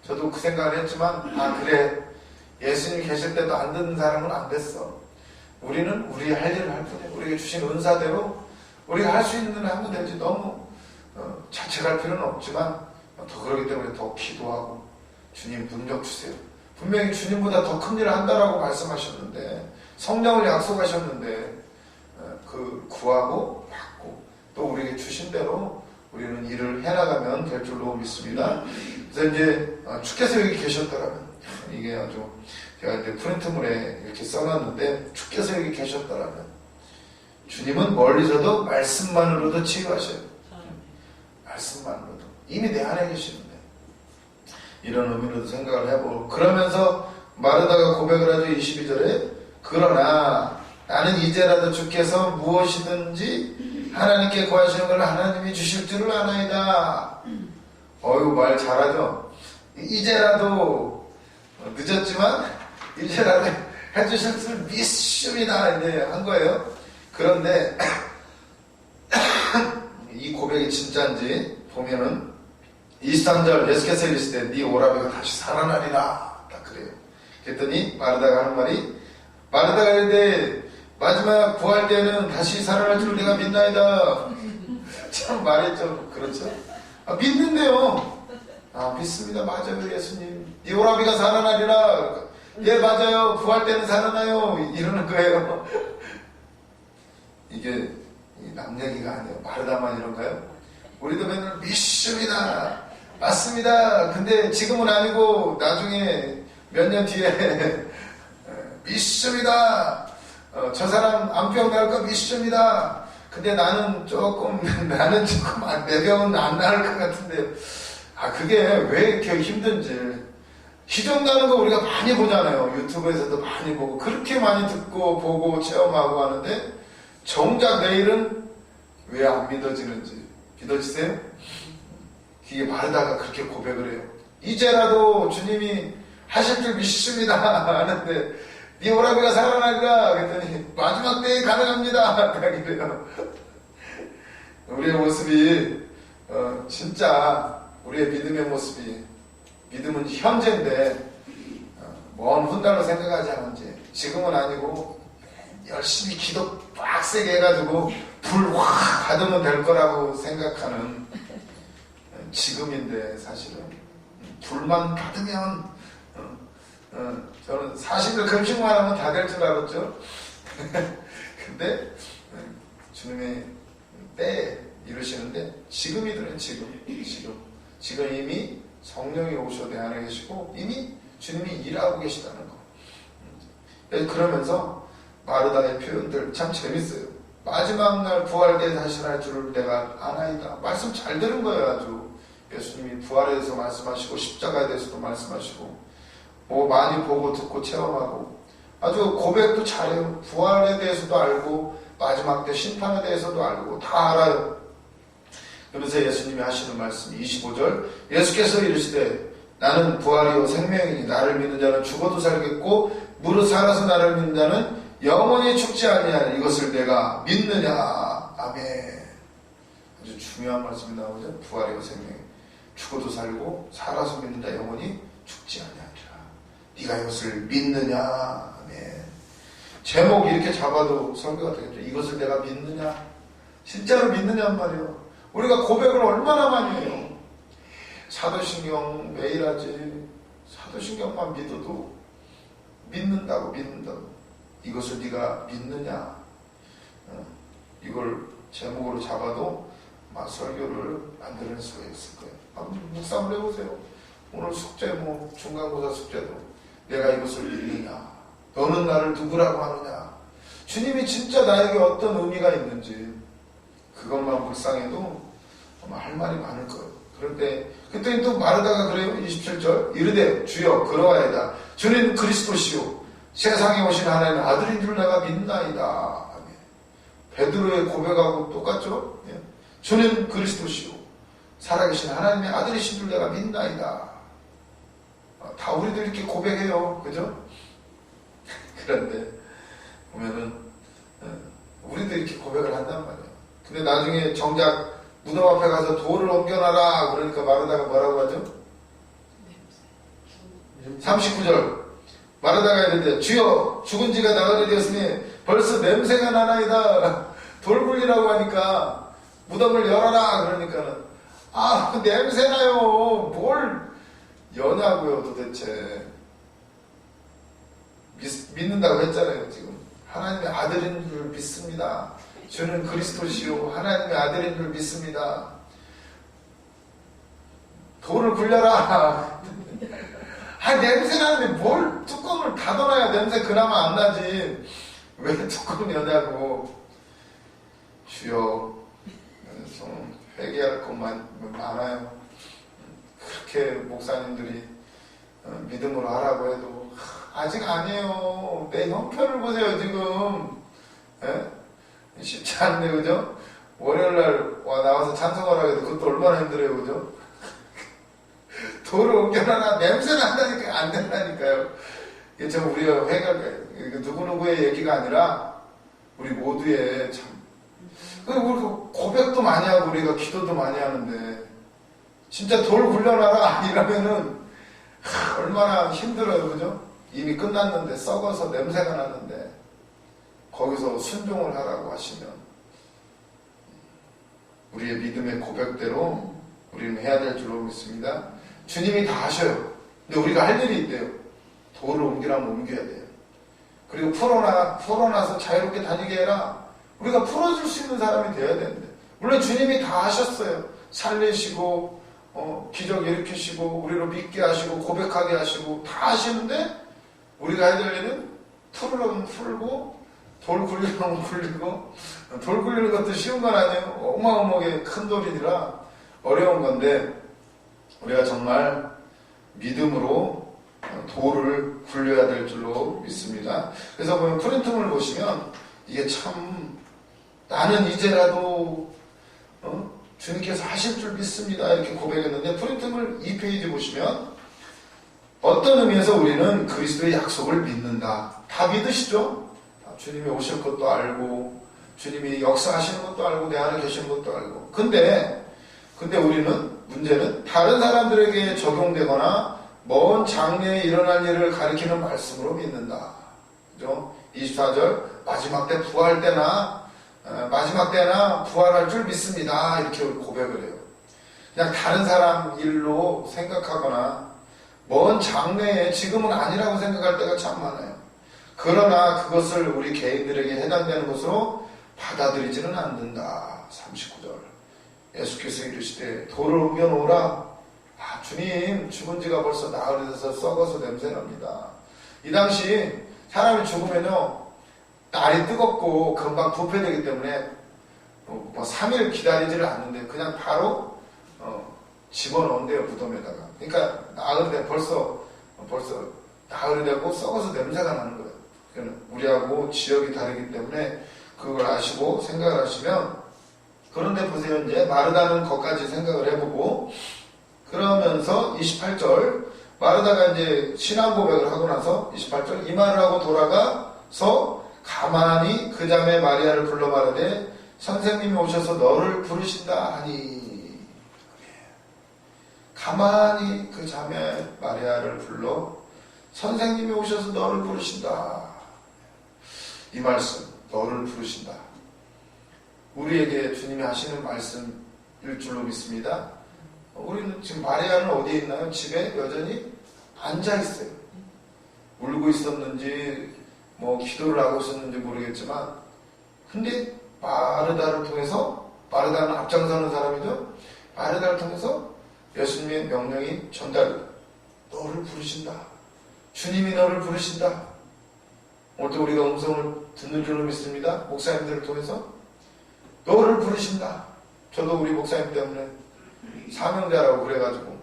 저도 그 생각을 했지만 그래 예수님이 계실 때도 안 듣는 사람은 안 됐어. 우리는 우리 할 일을 할 뿐이에요. 우리에게 주신 은사대로 우리가 할 수 있는 일을 하면 되지. 너무 자책할 필요는 없지만 더 그러기 때문에 더 기도하고 주님 능력 주세요. 분명히 주님보다 더 큰 일을 한다라고 말씀하셨는데 성령을 약속하셨는데 그 구하고 받고 또 우리에게 주신 대로 우리는 일을 해나가면 될 줄로 믿습니다. 그래서 이제 주께서 여기 계셨더라면 이게 아주 제가 이제 프린트물에 이렇게 써놨는데 주께서 여기 계셨더라면 주님은 멀리서도 말씀만으로도 치유하셔요. 말씀만으로도 이미 내 안에 계시는데 이런 의미로도 생각을 해보고 그러면서 마르다가 고백을 하죠. 22절에 그러나 나는 이제라도 주께서 무엇이든지 하나님께 구하시는 걸 하나님이 주실 줄을 아나이다. 어이구 말 잘하죠. 이제라도 늦었지만 이제라도 해주실 줄 믿습니다 이제 한 거예요. 그런데 이 고백이 진짜인지 보면은 23절 예수께서 이르시되 네 오라비가 다시 살아나리라 딱 그래요. 그랬더니 마르다가 하는 말이 마르다가 이르되 마지막 구할 때는 다시 살아날 줄 내가 믿나이다. 참 말이 좀 그렇죠. 믿는데요. 믿습니다. 맞아요 예수님. 네 오라비가 살아나리라. 예 맞아요. 구할 때는 살아나요. 이러는 거예요. 이게 남 얘기가 아니에요. 마르다만 이런가요? 우리도 맨날 믿습니다. 맞습니다. 근데 지금은 아니고 나중에 몇 년 뒤에 믿습니다. 저 사람 암병 나을 거 믿습니다. 근데 나는 조금 내 병은 안 나을 것 같은데 그게 왜 이렇게 힘든지 기적 나는 거 우리가 많이 보잖아요. 유튜브에서도 많이 보고 그렇게 많이 듣고 보고 체험하고 하는데 정작 내일은 왜 안 믿어지는지 믿어지세요? 이게 마르다가 그렇게 고백을 해요. 이제라도 주님이 하실 줄 믿습니다 하는데 네 오라비가 살아나리라 그랬더니 마지막 때에 가능합니다 이래요. 우리의 모습이 진짜 우리의 믿음의 모습이, 믿음은 현재인데 먼 훗날로 생각하지 않은지, 지금은 아니고 열심히 기도 빡세게 해가지고 불 확 받으면 될 거라고 생각하는 지금인데, 사실은 불만 받으면 저는 40일 금식만 하면 다 될 줄 알았죠. 근데 주님이 때에 이루시는데, 지금이들은 지금 이미 성령이 오셔 내 안에 계시고 이미 주님이 일하고 계시다는 거. 그러면서 마르다의 표현들 참 재밌어요. 마지막 날 부활때 다시 할 줄을 내가 아나이다. 말씀 잘 들은 거예요. 아주 예수님이 부활에 대해서 말씀하시고 십자가에 대해서도 말씀하시고 뭐 많이 보고 듣고 체험하고 아주 고백도 잘해요. 부활에 대해서도 알고 마지막 때 심판에 대해서도 알고 다 알아요. 그러면서 예수님이 하시는 말씀 25절, 예수께서 이르시되 나는 부활이요 생명이니 나를 믿는 자는 죽어도 살겠고 무릇 살아서 나를 믿는 자는 영원히 죽지 아니하니 이것을 내가 믿느냐. 아멘. 아주 중요한 말씀이 나오죠. 부활이요 생명이, 죽어도 살고 살아서 믿는 자 영원히 죽지 아니하리라. 네가 이것을 믿느냐. 아멘. 제목 이렇게 잡아도 설교가 되겠죠. 이것을 내가 믿느냐. 진짜로 믿느냐는 말이에요. 우리가 고백을 얼마나 많이 해요. 사도신경 매일 하지. 사도신경만 믿어도 믿는다고. 이것을 네가 믿느냐. 이걸 제목으로 잡아도 아마 설교를 만들 수가 있을 거예요. 한번 묵상을 해보세요. 오늘 숙제, 중간고사 숙제도 내가 이것을 믿느냐. 너는 나를 누구라고 하느냐. 주님이 진짜 나에게 어떤 의미가 있는지 그것만 묵상해도 아마 할 말이 많을 거예요. 그런데 그때 또 마르다가 그래요. 27절, 이르되 주여 그러하이다. 주는 그리스도시요 세상에 오신 하나님의 아들인 줄 내가 믿나이다. 아멘. 베드로의 고백하고 똑같죠. 예. 주는 그리스도시요 살아계신 하나님의 아들이신 줄 내가 믿나이다. 다 우리도 이렇게 고백해요. 그죠? 그런데 보면은 우리도 이렇게 고백을 한단 말이에요. 근데 나중에 정작 무덤 앞에 가서 돌을 옮겨놔라 그러니까 마르다가 뭐라고 하죠? 39절, 마르다가 이랬는데 주여 죽은 지가 나흘이 되었으니 벌써 냄새가 나나이다. 돌 굴리라고 하니까 무덤을 열어라 그러니까는 냄새나요. 뭘 여냐고요 도대체. 믿는다고 했잖아요. 지금 하나님의 아들인 줄 믿습니다. 주는 그리스도시요 하나님의 아들인 줄 믿습니다. 돌을 굴려라. 냄새나는데 뭘 뚜껑을 닫아놔야 냄새 그나마 안 나지. 왜 뚜껑을 여냐고. 주여, 좀 회개할 것만 많아요. 그렇게 목사님들이 믿음으로 하라고 해도 아직 아니에요. 내 형편을 보세요 지금. 예? 쉽지 않네, 그죠? 월요일날 나와서 찬송하라고 해도 그것도 얼마나 힘들어요, 그죠? 돌을 옮겨놔라. 냄새 난다니까 안 된다니까요. 이게 참 우리가 회개할, 누구누구의 얘기가 아니라 우리 모두의 참. 그리고 고백도 많이 하고 우리가 기도도 많이 하는데 진짜 돌 굴려놔라 이러면은 얼마나 힘들어요, 그죠? 이미 끝났는데 썩어서 냄새가 나는데 거기서 순종을 하라고 하시면 우리의 믿음의 고백대로 우리는 해야 될 줄로 믿습니다. 주님이 다 하셔요. 근데 우리가 할 일이 있대요. 돌을 옮기라면 옮겨야 돼요. 그리고 풀어놔서 자유롭게 다니게 해라. 우리가 풀어줄 수 있는 사람이 돼야 되는데 물론 주님이 다 하셨어요. 살리시고 기적 일으키시고 우리로 믿게 하시고 고백하게 하시고 다 하시는데 우리가 해야 될 일은 풀으려면 풀고 돌 굴리려면 굴리고. 돌 굴리는 것도 쉬운 건 아니에요. 어마어마하게 큰 돌이라 어려운 건데 우리가 정말 믿음으로 돌을 굴려야 될 줄로 믿습니다. 그래서 보면 프린트물 보시면 이게 참 나는 이제라도 주님께서 하실 줄 믿습니다 이렇게 고백했는데 프린트물 2페이지 보시면 어떤 의미에서 우리는 그리스도의 약속을 믿는다. 다 믿으시죠? 주님이 오실 것도 알고 주님이 역사하시는 것도 알고 내 안에 계시는 것도 알고 근데 우리는 문제는 다른 사람들에게 적용되거나 먼 장래에 일어날 일을 가리키는 말씀으로 믿는다. 그죠? 24절 마지막 때 부활 때나 마지막 때나 부활할 줄 믿습니다. 이렇게 고백을 해요. 그냥 다른 사람 일로 생각하거나 먼 장래에 지금은 아니라고 생각할 때가 참 많아요. 그러나 그것을 우리 개인들에게 해당되는 것으로 받아들이지는 않는다. 39절 예수께서 이르시되 돌을 옮겨놓으라. 주님 죽은 지가 벌써 나흘이 돼서 썩어서 냄새납니다. 이 당시 사람이 죽으면요 날이 뜨겁고 금방 부패되기 때문에 3일 기다리지를 않는데 그냥 바로 집어넣은대요, 무덤에다가. 그러니까 나흘이 돼 벌써 나흘이 되고 썩어서 냄새가 나는 거예요. 그러니까 우리하고 지역이 다르기 때문에 그걸 아시고 생각을 하시면, 그런데 보세요, 이제 마르다는 것까지 생각을 해보고, 그러면서 28절 마르다가 이제 신앙 고백을 하고 나서 28절 이 말을 하고 돌아가서 가만히 그 자매 마리아를 불러 말하되 선생님이 오셔서 너를 부르신다 하니, 가만히 그 자매 마리아를 불러 선생님이 오셔서 너를 부르신다. 이 말씀, 너를 부르신다, 우리에게 주님이 하시는 말씀일 줄로 믿습니다. 우리는 지금 마리아는 어디에 있나요? 집에 여전히 앉아있어요. 울고 있었는지 기도를 하고 있었는지 모르겠지만, 근데 마르다를 통해서, 마르다는 앞장서는 사람이죠. 마르다를 통해서 예수님의 명령이 전달, 너를 부르신다. 주님이 너를 부르신다. 오늘도 우리가 음성을 듣는 줄로 믿습니다. 목사님들을 통해서 너를 부르신다. 저도 우리 목사님 때문에 사명자라고 그래가지고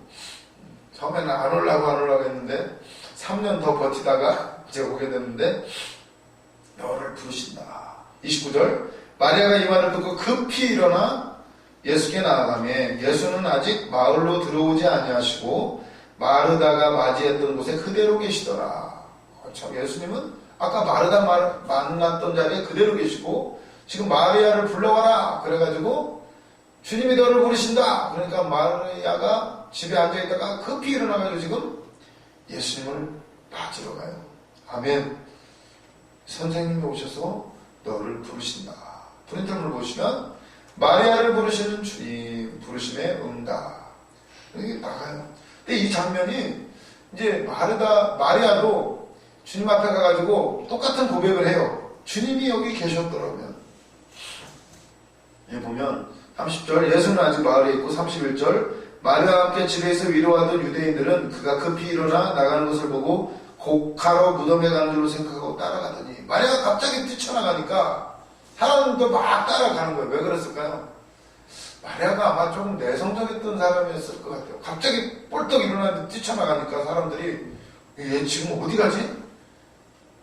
처음에는 안 오려고 했는데 3년 더 버티다가 이제 오게 됐는데 너를 부르신다. 29절 마리아가 이 말을 듣고 급히 일어나 예수께 나아가며 예수는 아직 마을로 들어오지 아니하시고 마르다가 맞이했던 곳에 그대로 계시더라. 참, 예수님은 아까 마르다 만났던 자리에 그대로 계시고 지금 마리아를 불러와라 그래가지고 주님이 너를 부르신다. 그러니까 마리아가 집에 앉아있다가 급히 일어나가지고 지금 예수님을 맞으러 가요. 아멘. 선생님이 오셔서 너를 부르신다. 프린트를 보시면 마리아를 부르시는 주님 부르심에 응다. 여기 나가요. 근데 이 장면이 이제 마리아도 주님 앞에 가가지고 똑같은 고백을 해요. 주님이 여기 계셨더라면. 여기 보면 30절 예수는 아직 마을에 있고 31절 마리아와 함께 집에서 위로하던 유대인들은 그가 급히 일어나 나가는 것을 보고 곡하러 무덤에 가는 줄로 생각하고 따라가더니, 마리아가 갑자기 뛰쳐나가니까 사람들도 막 따라가는 거예요. 왜 그랬을까요? 마리아가 아마 좀 내성적이었던 사람이었을 것 같아요. 갑자기 뻘떡 일어나는데 뛰쳐나가니까 사람들이 얘 지금 어디 가지?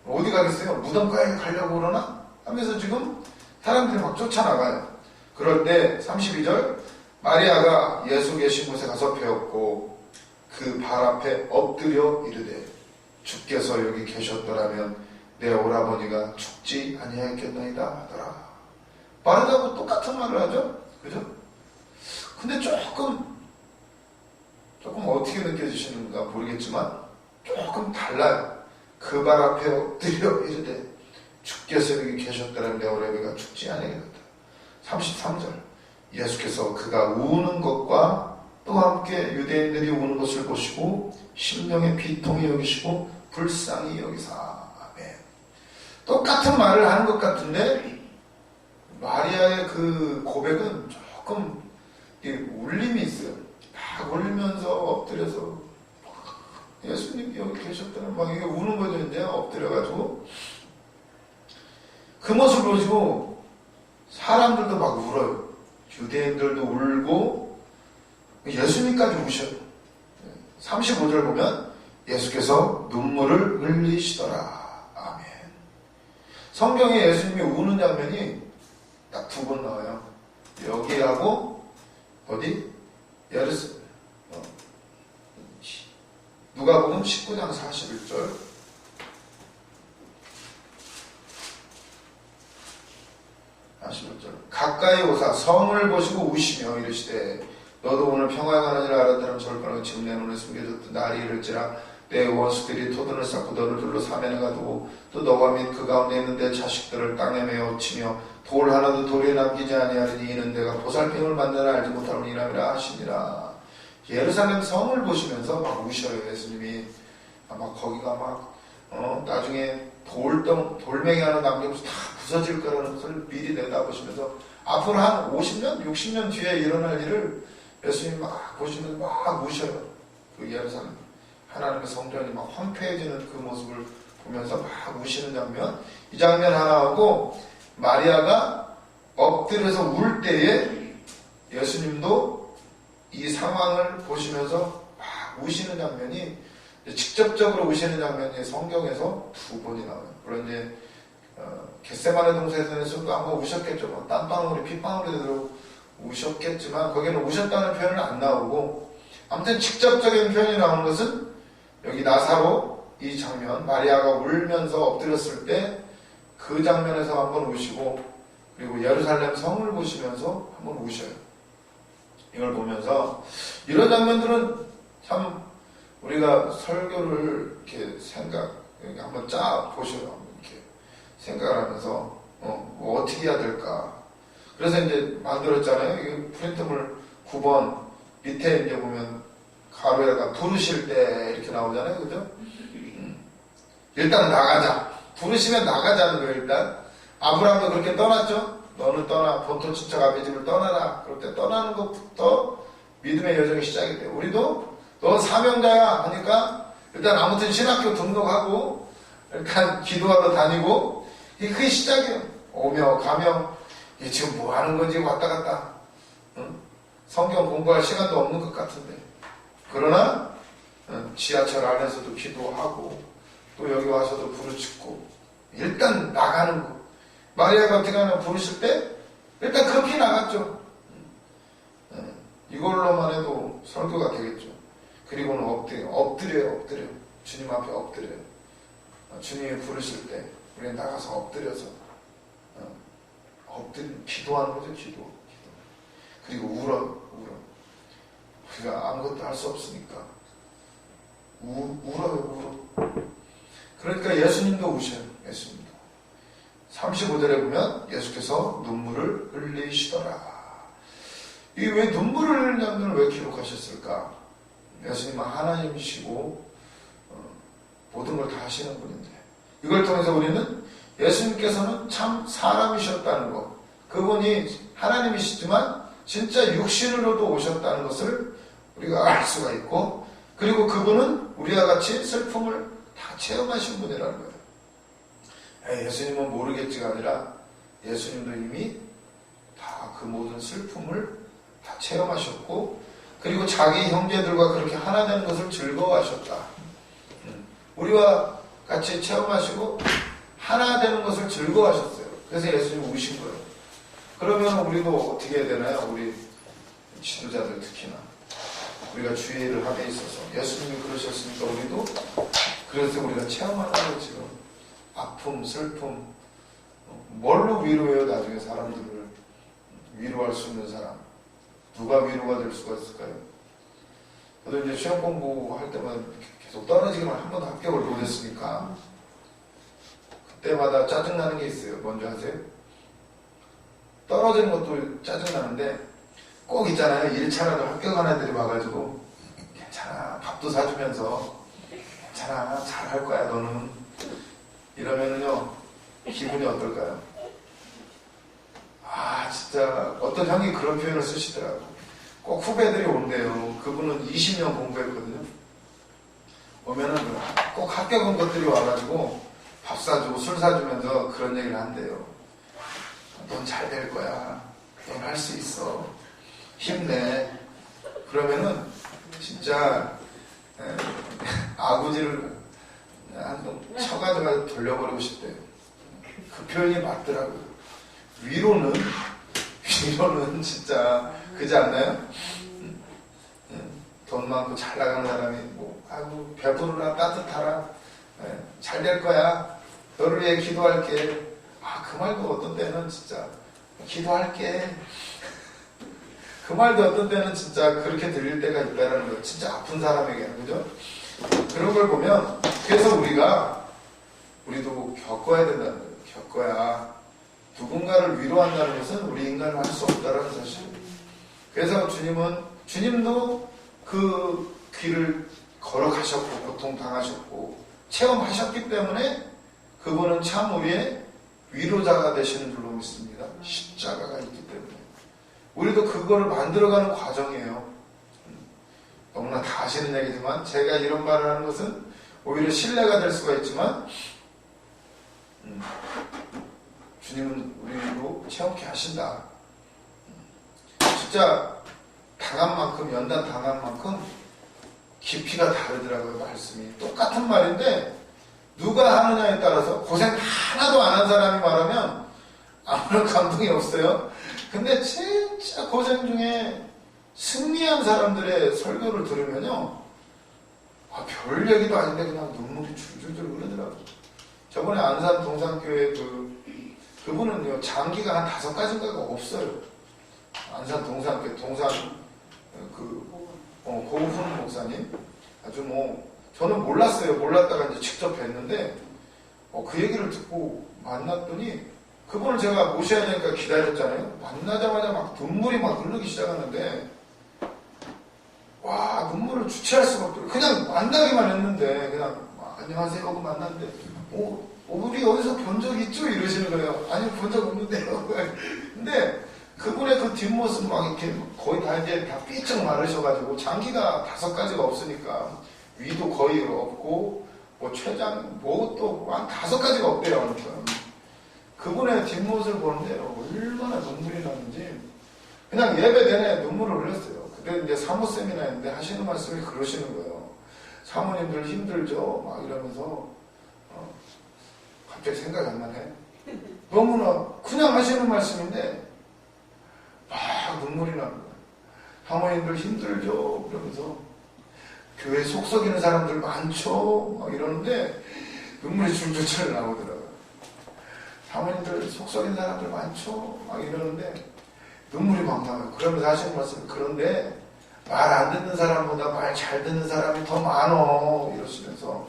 어디 가겠어요? 무덤가에 가려고 그러나? 하면서 지금 사람들이 막 쫓아나가요. 그럴 때 32절 마리아가 예수 계신 곳에 가서 배웠고 그 발 앞에 엎드려 이르되 주께서 여기 계셨더라면 내 오라버니가 죽지 아니하였겠나이다 하더라. 마리아하고 똑같은 말을 하죠? 그죠? 근데 조금 어떻게 느껴지시는가 모르겠지만 조금 달라요. 그 발 앞에 엎드려 이르되 주께서 여기 계셨더라면 내 오라버니가 죽지 아니하겠다. 33절 예수께서 그가 우는 것과 또 함께 유대인들이 우는 것을 보시고 심령의 비통이 여기시고 불쌍히 여기사. 아멘. 똑같은 말을 하는 것 같은데 마리아의 그 고백은 조금 울림이 있어요. 막 울면서 엎드려서 예수님이 여기 계셨다는 막 이게 우는 거죠. 이제 엎드려가지고 그 모습을 보시고 사람들도 막 울어요. 유대인들도 울고 예수님까지 우셔요. 35절 보면 예수께서 눈물을 흘리시더라. 아멘. 성경에 예수님이 우는 장면이 딱 2번 나와요. 여기하고 어디? 예루살렘. 누가복음 19장 41절. 가까이 오사 성을 보시고 우시며 이르시되 너도 오늘 평화에 관한 일을 알았다면 절반하고 지금 내 눈에 숨겨졌던 날이 이를지라 내 원수들이 토둔을 쌓고 너를 둘러 사면에 가두고 또 너와 및 그 가운데 있는 내 자식들을 땅에 메어 치며 돌 하나도 돌에 남기지 아니하리니 이는 내가 보살핌을 만나라 알지 못하는 이람이라 하시니라. 예루살렘 성을 보시면서 막 우셔요. 예수님이 막 거기가 막 나중에 돌멩이 하나 남기면서 다 부서질 거라는 것을 미리 내다보시면서 앞으로 한 50년, 60년 뒤에 일어날 일을 예수님이 막 보시면서 막 우셔요. 그 예루살렘 하나님의 성전이 막 황폐해지는 그 모습을 보면서 막 우시는 장면. 이 장면 하나하고 마리아가 엎드려서 울 때에 예수님도 이 상황을 보시면서 막 우시는 장면이 직접적으로 우시는 장면이 성경에서 2번이 나와요. 물론 이제 겟세마네 동산에서도 아마 우셨겠죠. 뭐 땀방울이 핏방울이 들어 우셨겠지만 거기는 우셨다는 표현은 안 나오고, 아무튼 직접적인 표현이 나오는 것은 여기 나사로 이 장면, 마리아가 울면서 엎드렸을 때 그 장면에서 한번 우시고, 그리고 예루살렘 성을 보시면서 한번 우셔요. 이걸 보면서 이런 장면들은 참 우리가 설교를 이렇게 여기 한번 짜 보셔요. 이렇게 생각을 하면서 뭐 어떻게 해야 될까. 그래서 이제 만들었잖아요. 이 프린트물 9번 밑에 이제 보면 가로에다가 부르실 때 이렇게 나오잖아요. 그죠? 일단 나가자. 부르시면 나가자는 거예요. 일단 아브라함도 그렇게 떠났죠. 너는 떠나 본토 친척 아비 집을 떠나라. 그럴 때 떠나는 것부터 믿음의 여정이 시작이 돼요. 우리도 넌 사명자야 하니까 일단 아무튼 신학교 등록하고 일단 기도하러 다니고, 그게 시작이에요. 오며 가며 지금 뭐 하는 건지 왔다 갔다 성경 공부할 시간도 없는 것 같은데, 그러나 지하철 안에서도 기도하고 또 여기 와서도 부르짖고 일단 나가는 거. 마리아가 어떻게 하면 부르실 때 일단 급히 나갔죠. 이걸로만 해도 설교가 되겠죠. 그리고는 엎드려요. 주님 앞에 엎드려요. 주님이 부르실 때 우리는 나가서 엎드려서 기도하는 거죠. 기도. 그리고 울어. 우리가 아무것도 할 수 없으니까 울어요. 그러니까 예수님도 우셔요. 예수님도 35절에 보면 예수께서 눈물을 흘리시더라. 이게 왜 눈물을 흘리는 장면을 왜 기록하셨을까? 예수님은 하나님이시고 모든 걸 다 하시는 분인데, 이걸 통해서 우리는 예수님께서는 참 사람이셨다는 것, 그분이 하나님이시지만 진짜 육신으로도 오셨다는 것을 우리가 알 수가 있고, 그리고 그분은 우리와 같이 슬픔을 다 체험하신 분이라는 거예요. 예수님은 모르겠지가 아니라 예수님도 이미 다 그 모든 슬픔을 다 체험하셨고, 그리고 자기 형제들과 그렇게 하나 되는 것을 즐거워하셨다. 우리와 같이 체험하시고 하나 되는 것을 즐거워하셨어요. 그래서 예수님이 우신 거예요. 그러면 우리도 어떻게 해야 되나요? 우리 지도자들 특히나 우리가 주의를 함에 있어서 예수님이 그러셨으니까 우리도 그래서 우리가 체험하는 거예요. 지금 아픔, 슬픔, 뭘로 위로해요? 나중에 사람들을 위로할 수 있는 사람, 누가 위로가 될 수가 있을까요? 저도 이제 시험 공부할 때만 계속 떨어지기만 한 번도 합격을 못했으니까 그때마다 짜증나는 게 있어요. 뭔지 아세요? 떨어지는 것도 짜증나는데 꼭 있잖아요. 1차라도 합격한 애들이 와가지고 괜찮아, 밥도 사주면서 괜찮아, 잘할 거야 너는, 이러면은요 기분이 어떨까요? 진짜 어떤 형이 그런 표현을 쓰시더라고. 꼭 후배들이 온대요. 그분은 20년 공부했거든요. 오면은 꼭 합격한 것들이 와가지고 밥 사주고 술 사주면서 그런 얘기를 한대요. 넌 잘 될 거야. 넌 할 수 있어. 힘내. 그러면은 진짜 아구지를 한번 쳐가지고 돌려버리고 싶대요. 그 표현이 맞더라고요. 위로는 진짜 그지 않나요? 돈 많고 잘 나가는 사람이 아이고 배부르라, 따뜻하라, 잘 될 거야, 너를 위해 기도할게. 그 말도 어떤 때는 진짜 기도할게 그 말도 어떤 때는 진짜 그렇게 들릴 때가 있다는 거. 진짜 아픈 사람에게는, 그죠? 그런 걸 보면, 그래서 우리도 겪어야 된다는 거예요. 겪어야 누군가를 위로한다는 것은 우리 인간은 할 수 없다는 사실. 그래서 주님도 그 길을 걸어가셨고, 고통당하셨고, 체험하셨기 때문에 그분은 참 우리의 위로자가 되시는 줄로 믿습니다. 십자가가 있기 때문에. 우리도 그거를 만들어가는 과정이에요. 너무나 다 아시는 얘기지만 제가 이런 말을 하는 것은 오히려 신뢰가 될 수가 있지만 주님은 우리로 체험케 하신다. 진짜 당한 만큼, 연단 당한 만큼 깊이가 다르더라고요. 말씀이 똑같은 말인데 누가 하느냐에 따라서 고생 하나도 안 한 사람이 말하면 아무런 감동이 없어요. 근데 진짜 고생 중에 승리한 사람들의 설교를 들으면요, 별 얘기도 아닌데 그냥 눈물이 줄줄줄 흐르더라고요. 저번에 안산 동산교회 그분은요, 장기가 한 5가지인가가 없어요. 안산 동산교회 고우훈 목사님, 아주 저는 몰랐어요. 몰랐다가 이제 직접 뵀는데 그 얘기를 듣고 만났더니 그분을 제가 모셔야 되니까 기다렸잖아요. 만나자마자 막 눈물이 막 흐르기 시작하는데 와, 눈물을 주체할 수가 없더라고요. 그냥 만나기만 했는데 그냥 안녕하세요 하고 만났는데 우리 어디서 본 적 있죠? 이러시는 거예요. 아니, 본 적 없는데요. 근데 그분의 그 뒷모습 막 이렇게 거의 다 이제 다 삐쩍 마르셔가지고 장기가 5가지가 없으니까 위도 거의 없고 췌장 또 한 5가지가 없대요. 아무튼 그분의 뒷모습을 보는데 얼마나 눈물이 나는지 그냥 예배 내내 눈물을 흘렸어요. 그때 이제 사모 세미나였는데 하시는 말씀이 그러시는 거예요. 사모님들 힘들죠? 막 이러면서 갑자기 생각이 안 나네. 너무나 그냥 하시는 말씀인데 막 눈물이 나는 거예요. 사모님들 힘들죠? 그러면서 교회 속 썩이는 사람들 많죠? 막 이러는데 눈물이 줄줄줄 나오더라고요. 사모님들 속 썩이는 사람들 많죠? 막 이러는데 눈물이 막 나와요. 그러면서 하시는 말씀이 그런데 말 안 듣는 사람보다 말 잘 듣는 사람이 더 많어 이러시면서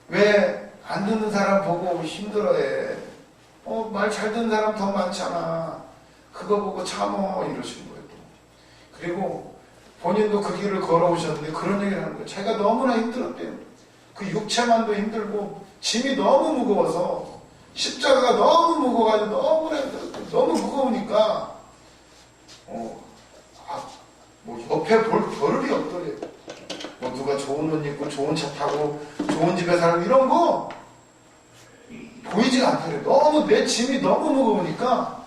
왜 안 듣는 사람 보고 힘들어해? 말 잘 듣는 사람 더 많잖아. 그거 보고 참어 이러시는 거예요. 또. 그리고 본인도 그 길을 걸어오셨는데 그런 얘기를 하는 거예요. 자기가 너무나 힘들었대요. 그 육체만도 힘들고 짐이 너무 무거워서 십자가가 너무 무거워가지고 너무 무거우니까 옆에 볼 겨를이 없더래요. 누가 좋은 옷 입고 좋은 차 타고 좋은 집에 살고 이런 거 보이지가 않더래요. 너무 내 짐이 너무 무거우니까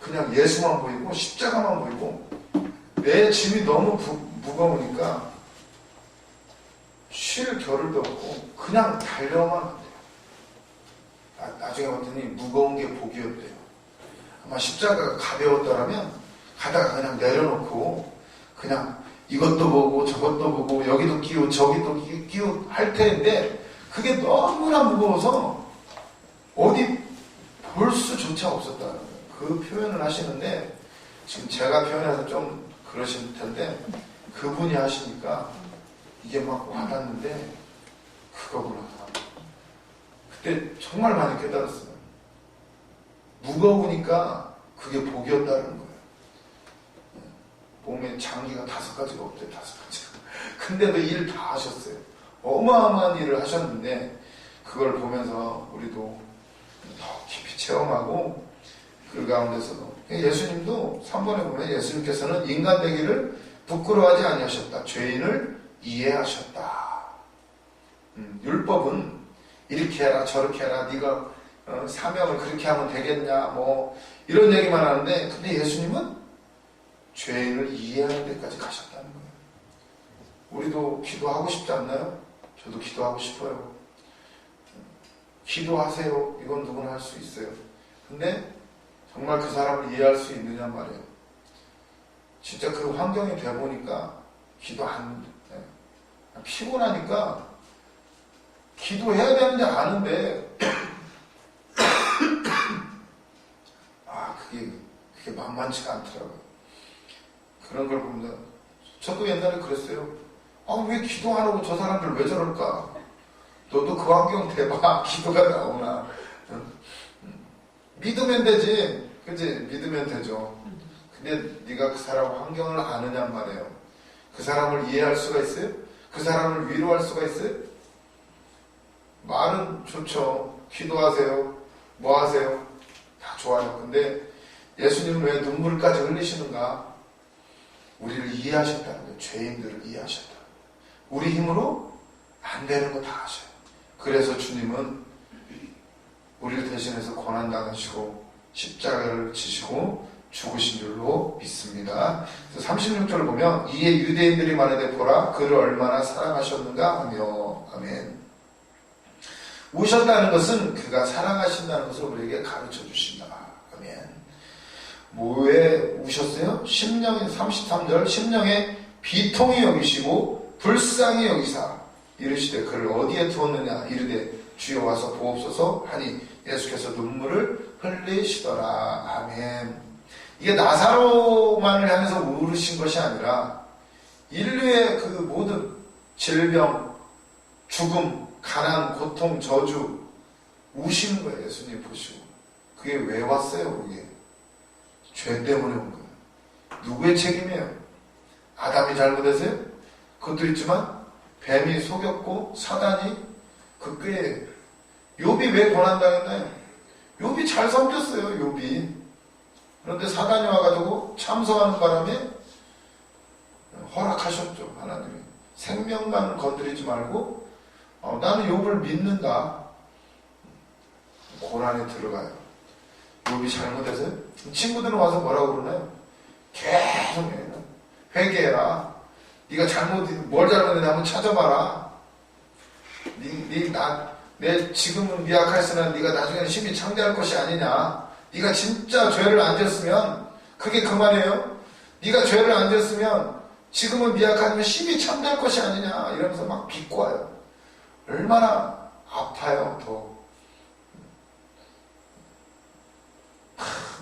그냥 예수만 보이고 십자가만 보이고 내 짐이 너무 무거우니까 쉴 겨를도 없고 그냥 달려만 한대요. 나중에 봤더니 무거운 게 복이었대요. 아마 십자가가 가벼웠더라면 가다가 그냥 내려놓고 그냥 이것도 보고 저것도 보고 여기도 끼우 저기도 끼우 할 텐데 그게 너무나 무거워서 어디 볼 수조차 없었다는 거예요. 그 표현을 하시는데 지금 제가 표현해서 좀 그러실 텐데 그분이 하시니까 이게 막 와닿는데 그거구나. 그때 정말 많이 깨달았어요. 무거우니까 그게 복이었다는 거예요. 몸에 장기가 5가지가 없대, 5가지가. 근데도 일 다 하셨어요. 어마어마한 일을 하셨는데 그걸 보면서 우리도 더 깊이 체험하고 그 가운데서도 예수님도 3번에 보면 예수님께서는 인간 되기를 부끄러워하지 아니하셨다. 죄인을 이해하셨다. 율법은 이렇게 해라 저렇게 해라 네가 사명을 그렇게 하면 되겠냐 이런 얘기만 하는데 근데 예수님은 죄인을 이해하는 데까지 가셨다는 거예요. 우리도 기도하고 싶지 않나요? 저도 기도하고 싶어요. 기도하세요. 이건 누구나 할 수 있어요. 근데 정말 그 사람을 이해할 수 있느냐 말이에요. 진짜 그 환경이 돼보니까 기도 안 돼. 피곤하니까 기도해야 되는지 아는데 그게 만만치가 않더라고요. 그런 걸 보면 저도 옛날에 그랬어요. 왜 기도 안 하고 저 사람들 왜 저럴까? 너도 그 환경 대봐. 기도가 나오나. 믿으면 되지. 그치? 믿으면 되죠. 근데 네가 그 사람 환경을 아느냔 말이에요. 그 사람을 이해할 수가 있어요? 그 사람을 위로할 수가 있어요? 말은 좋죠. 기도하세요. 뭐 하세요? 다 좋아요. 근데 예수님은 왜 눈물까지 흘리시는가? 우리를 이해하셨다는 거예요. 죄인들을 이해하셨다. 우리 힘으로 안 되는 거 다 하셔요. 그래서 주님은 우리를 대신해서 고난당하시고 십자가를 지시고 죽으신 줄로 믿습니다. 36절을 보면 이에 유대인들이 말하되 보라 그를 얼마나 사랑하셨는가 하며 아멘. 우셨다는 것은 그가 사랑하신다는 것을 우리에게 가르쳐 주신다. 아멘. 뭐에 우셨어요? 심령의 33절 심령에 비통히 여기시고 불쌍히 여기사 이르시되 그를 어디에 두었느냐 이르되 주여 와서 보옵소서 하니 예수께서 눈물을 흘리시더라. 아멘. 이게 나사로만을 향해서 울으신 것이 아니라 인류의 그 모든 질병, 죽음, 가난, 고통, 저주 우시는 거예요. 예수님 보시고. 그게 왜 왔어요? 그게 죄 때문에 온 거예요. 누구의 책임이에요? 아담이 잘못했어요? 그것도 있지만 뱀이 속였고 사단이 그 꾀예요. 욥이 왜 고난당했나요? 욥이 잘 섬겼어요. 욥이. 그런데 사단이 와가지고 참소하는 바람에 허락하셨죠. 하나님이. 생명만 건드리지 말고 나는 욥을 믿는다. 고난에 들어가요. 욥이 잘못해서요? 친구들은 와서 뭐라고 그러나요? 계속 회개해라. 네가 뭘 잘못했는지 한번 찾아봐라. 내 지금은 미약하였으나 네가 나중에는 심히 창대할 것이 아니냐. 네가 진짜 죄를 안 지었으면 그게 그만이에요. 네가 죄를 안 지었으면 지금은 미약하지만 심히 참될 것이 아니냐 이러면서 막 비꼬아요. 얼마나 아파요. 더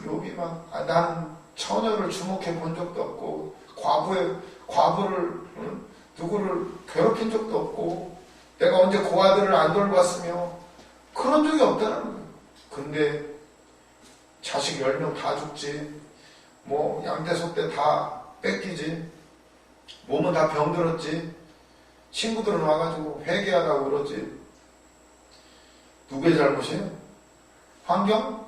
욥이 막 나는 처녀를 주목해 본 적도 없고 과부를 누구를 괴롭힌 적도 없고 내가 언제 고아들을 안 돌봤으며 그런 적이 없다는 거예요. 근데 자식 10명 다 죽지, 뭐 양대소 때 다 뺏기지, 몸은 다 병들었지, 친구들은 와가지고 회개하라고 그러지. 누구의 잘못이에요? 환경?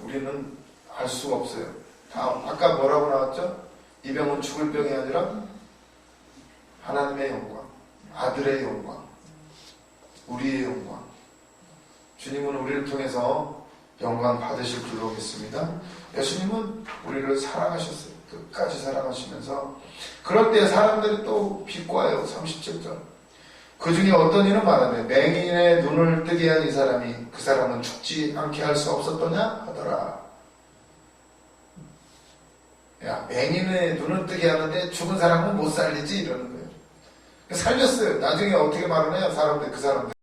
우리는 알 수가 없어요. 아까 뭐라고 나왔죠? 이 병은 죽을 병이 아니라 하나님의 영광, 아들의 영광, 우리의 영광. 주님은 우리를 통해서 영광 받으실 줄로 믿습니다. 예수님은 우리를 사랑하셨어요. 끝까지 사랑하시면서 그럴 때 사람들이 또 비꼬아요. 37절 그 중에 어떤 이는 말하네 맹인의 눈을 뜨게 한 이 사람이 그 사람은 죽지 않게 할 수 없었더냐 하더라. 야, 맹인의 눈을 뜨게 하는데 죽은 사람은 못 살리지 이러는 거예요. 살렸어요. 나중에 어떻게 말을 해요? 그 사람들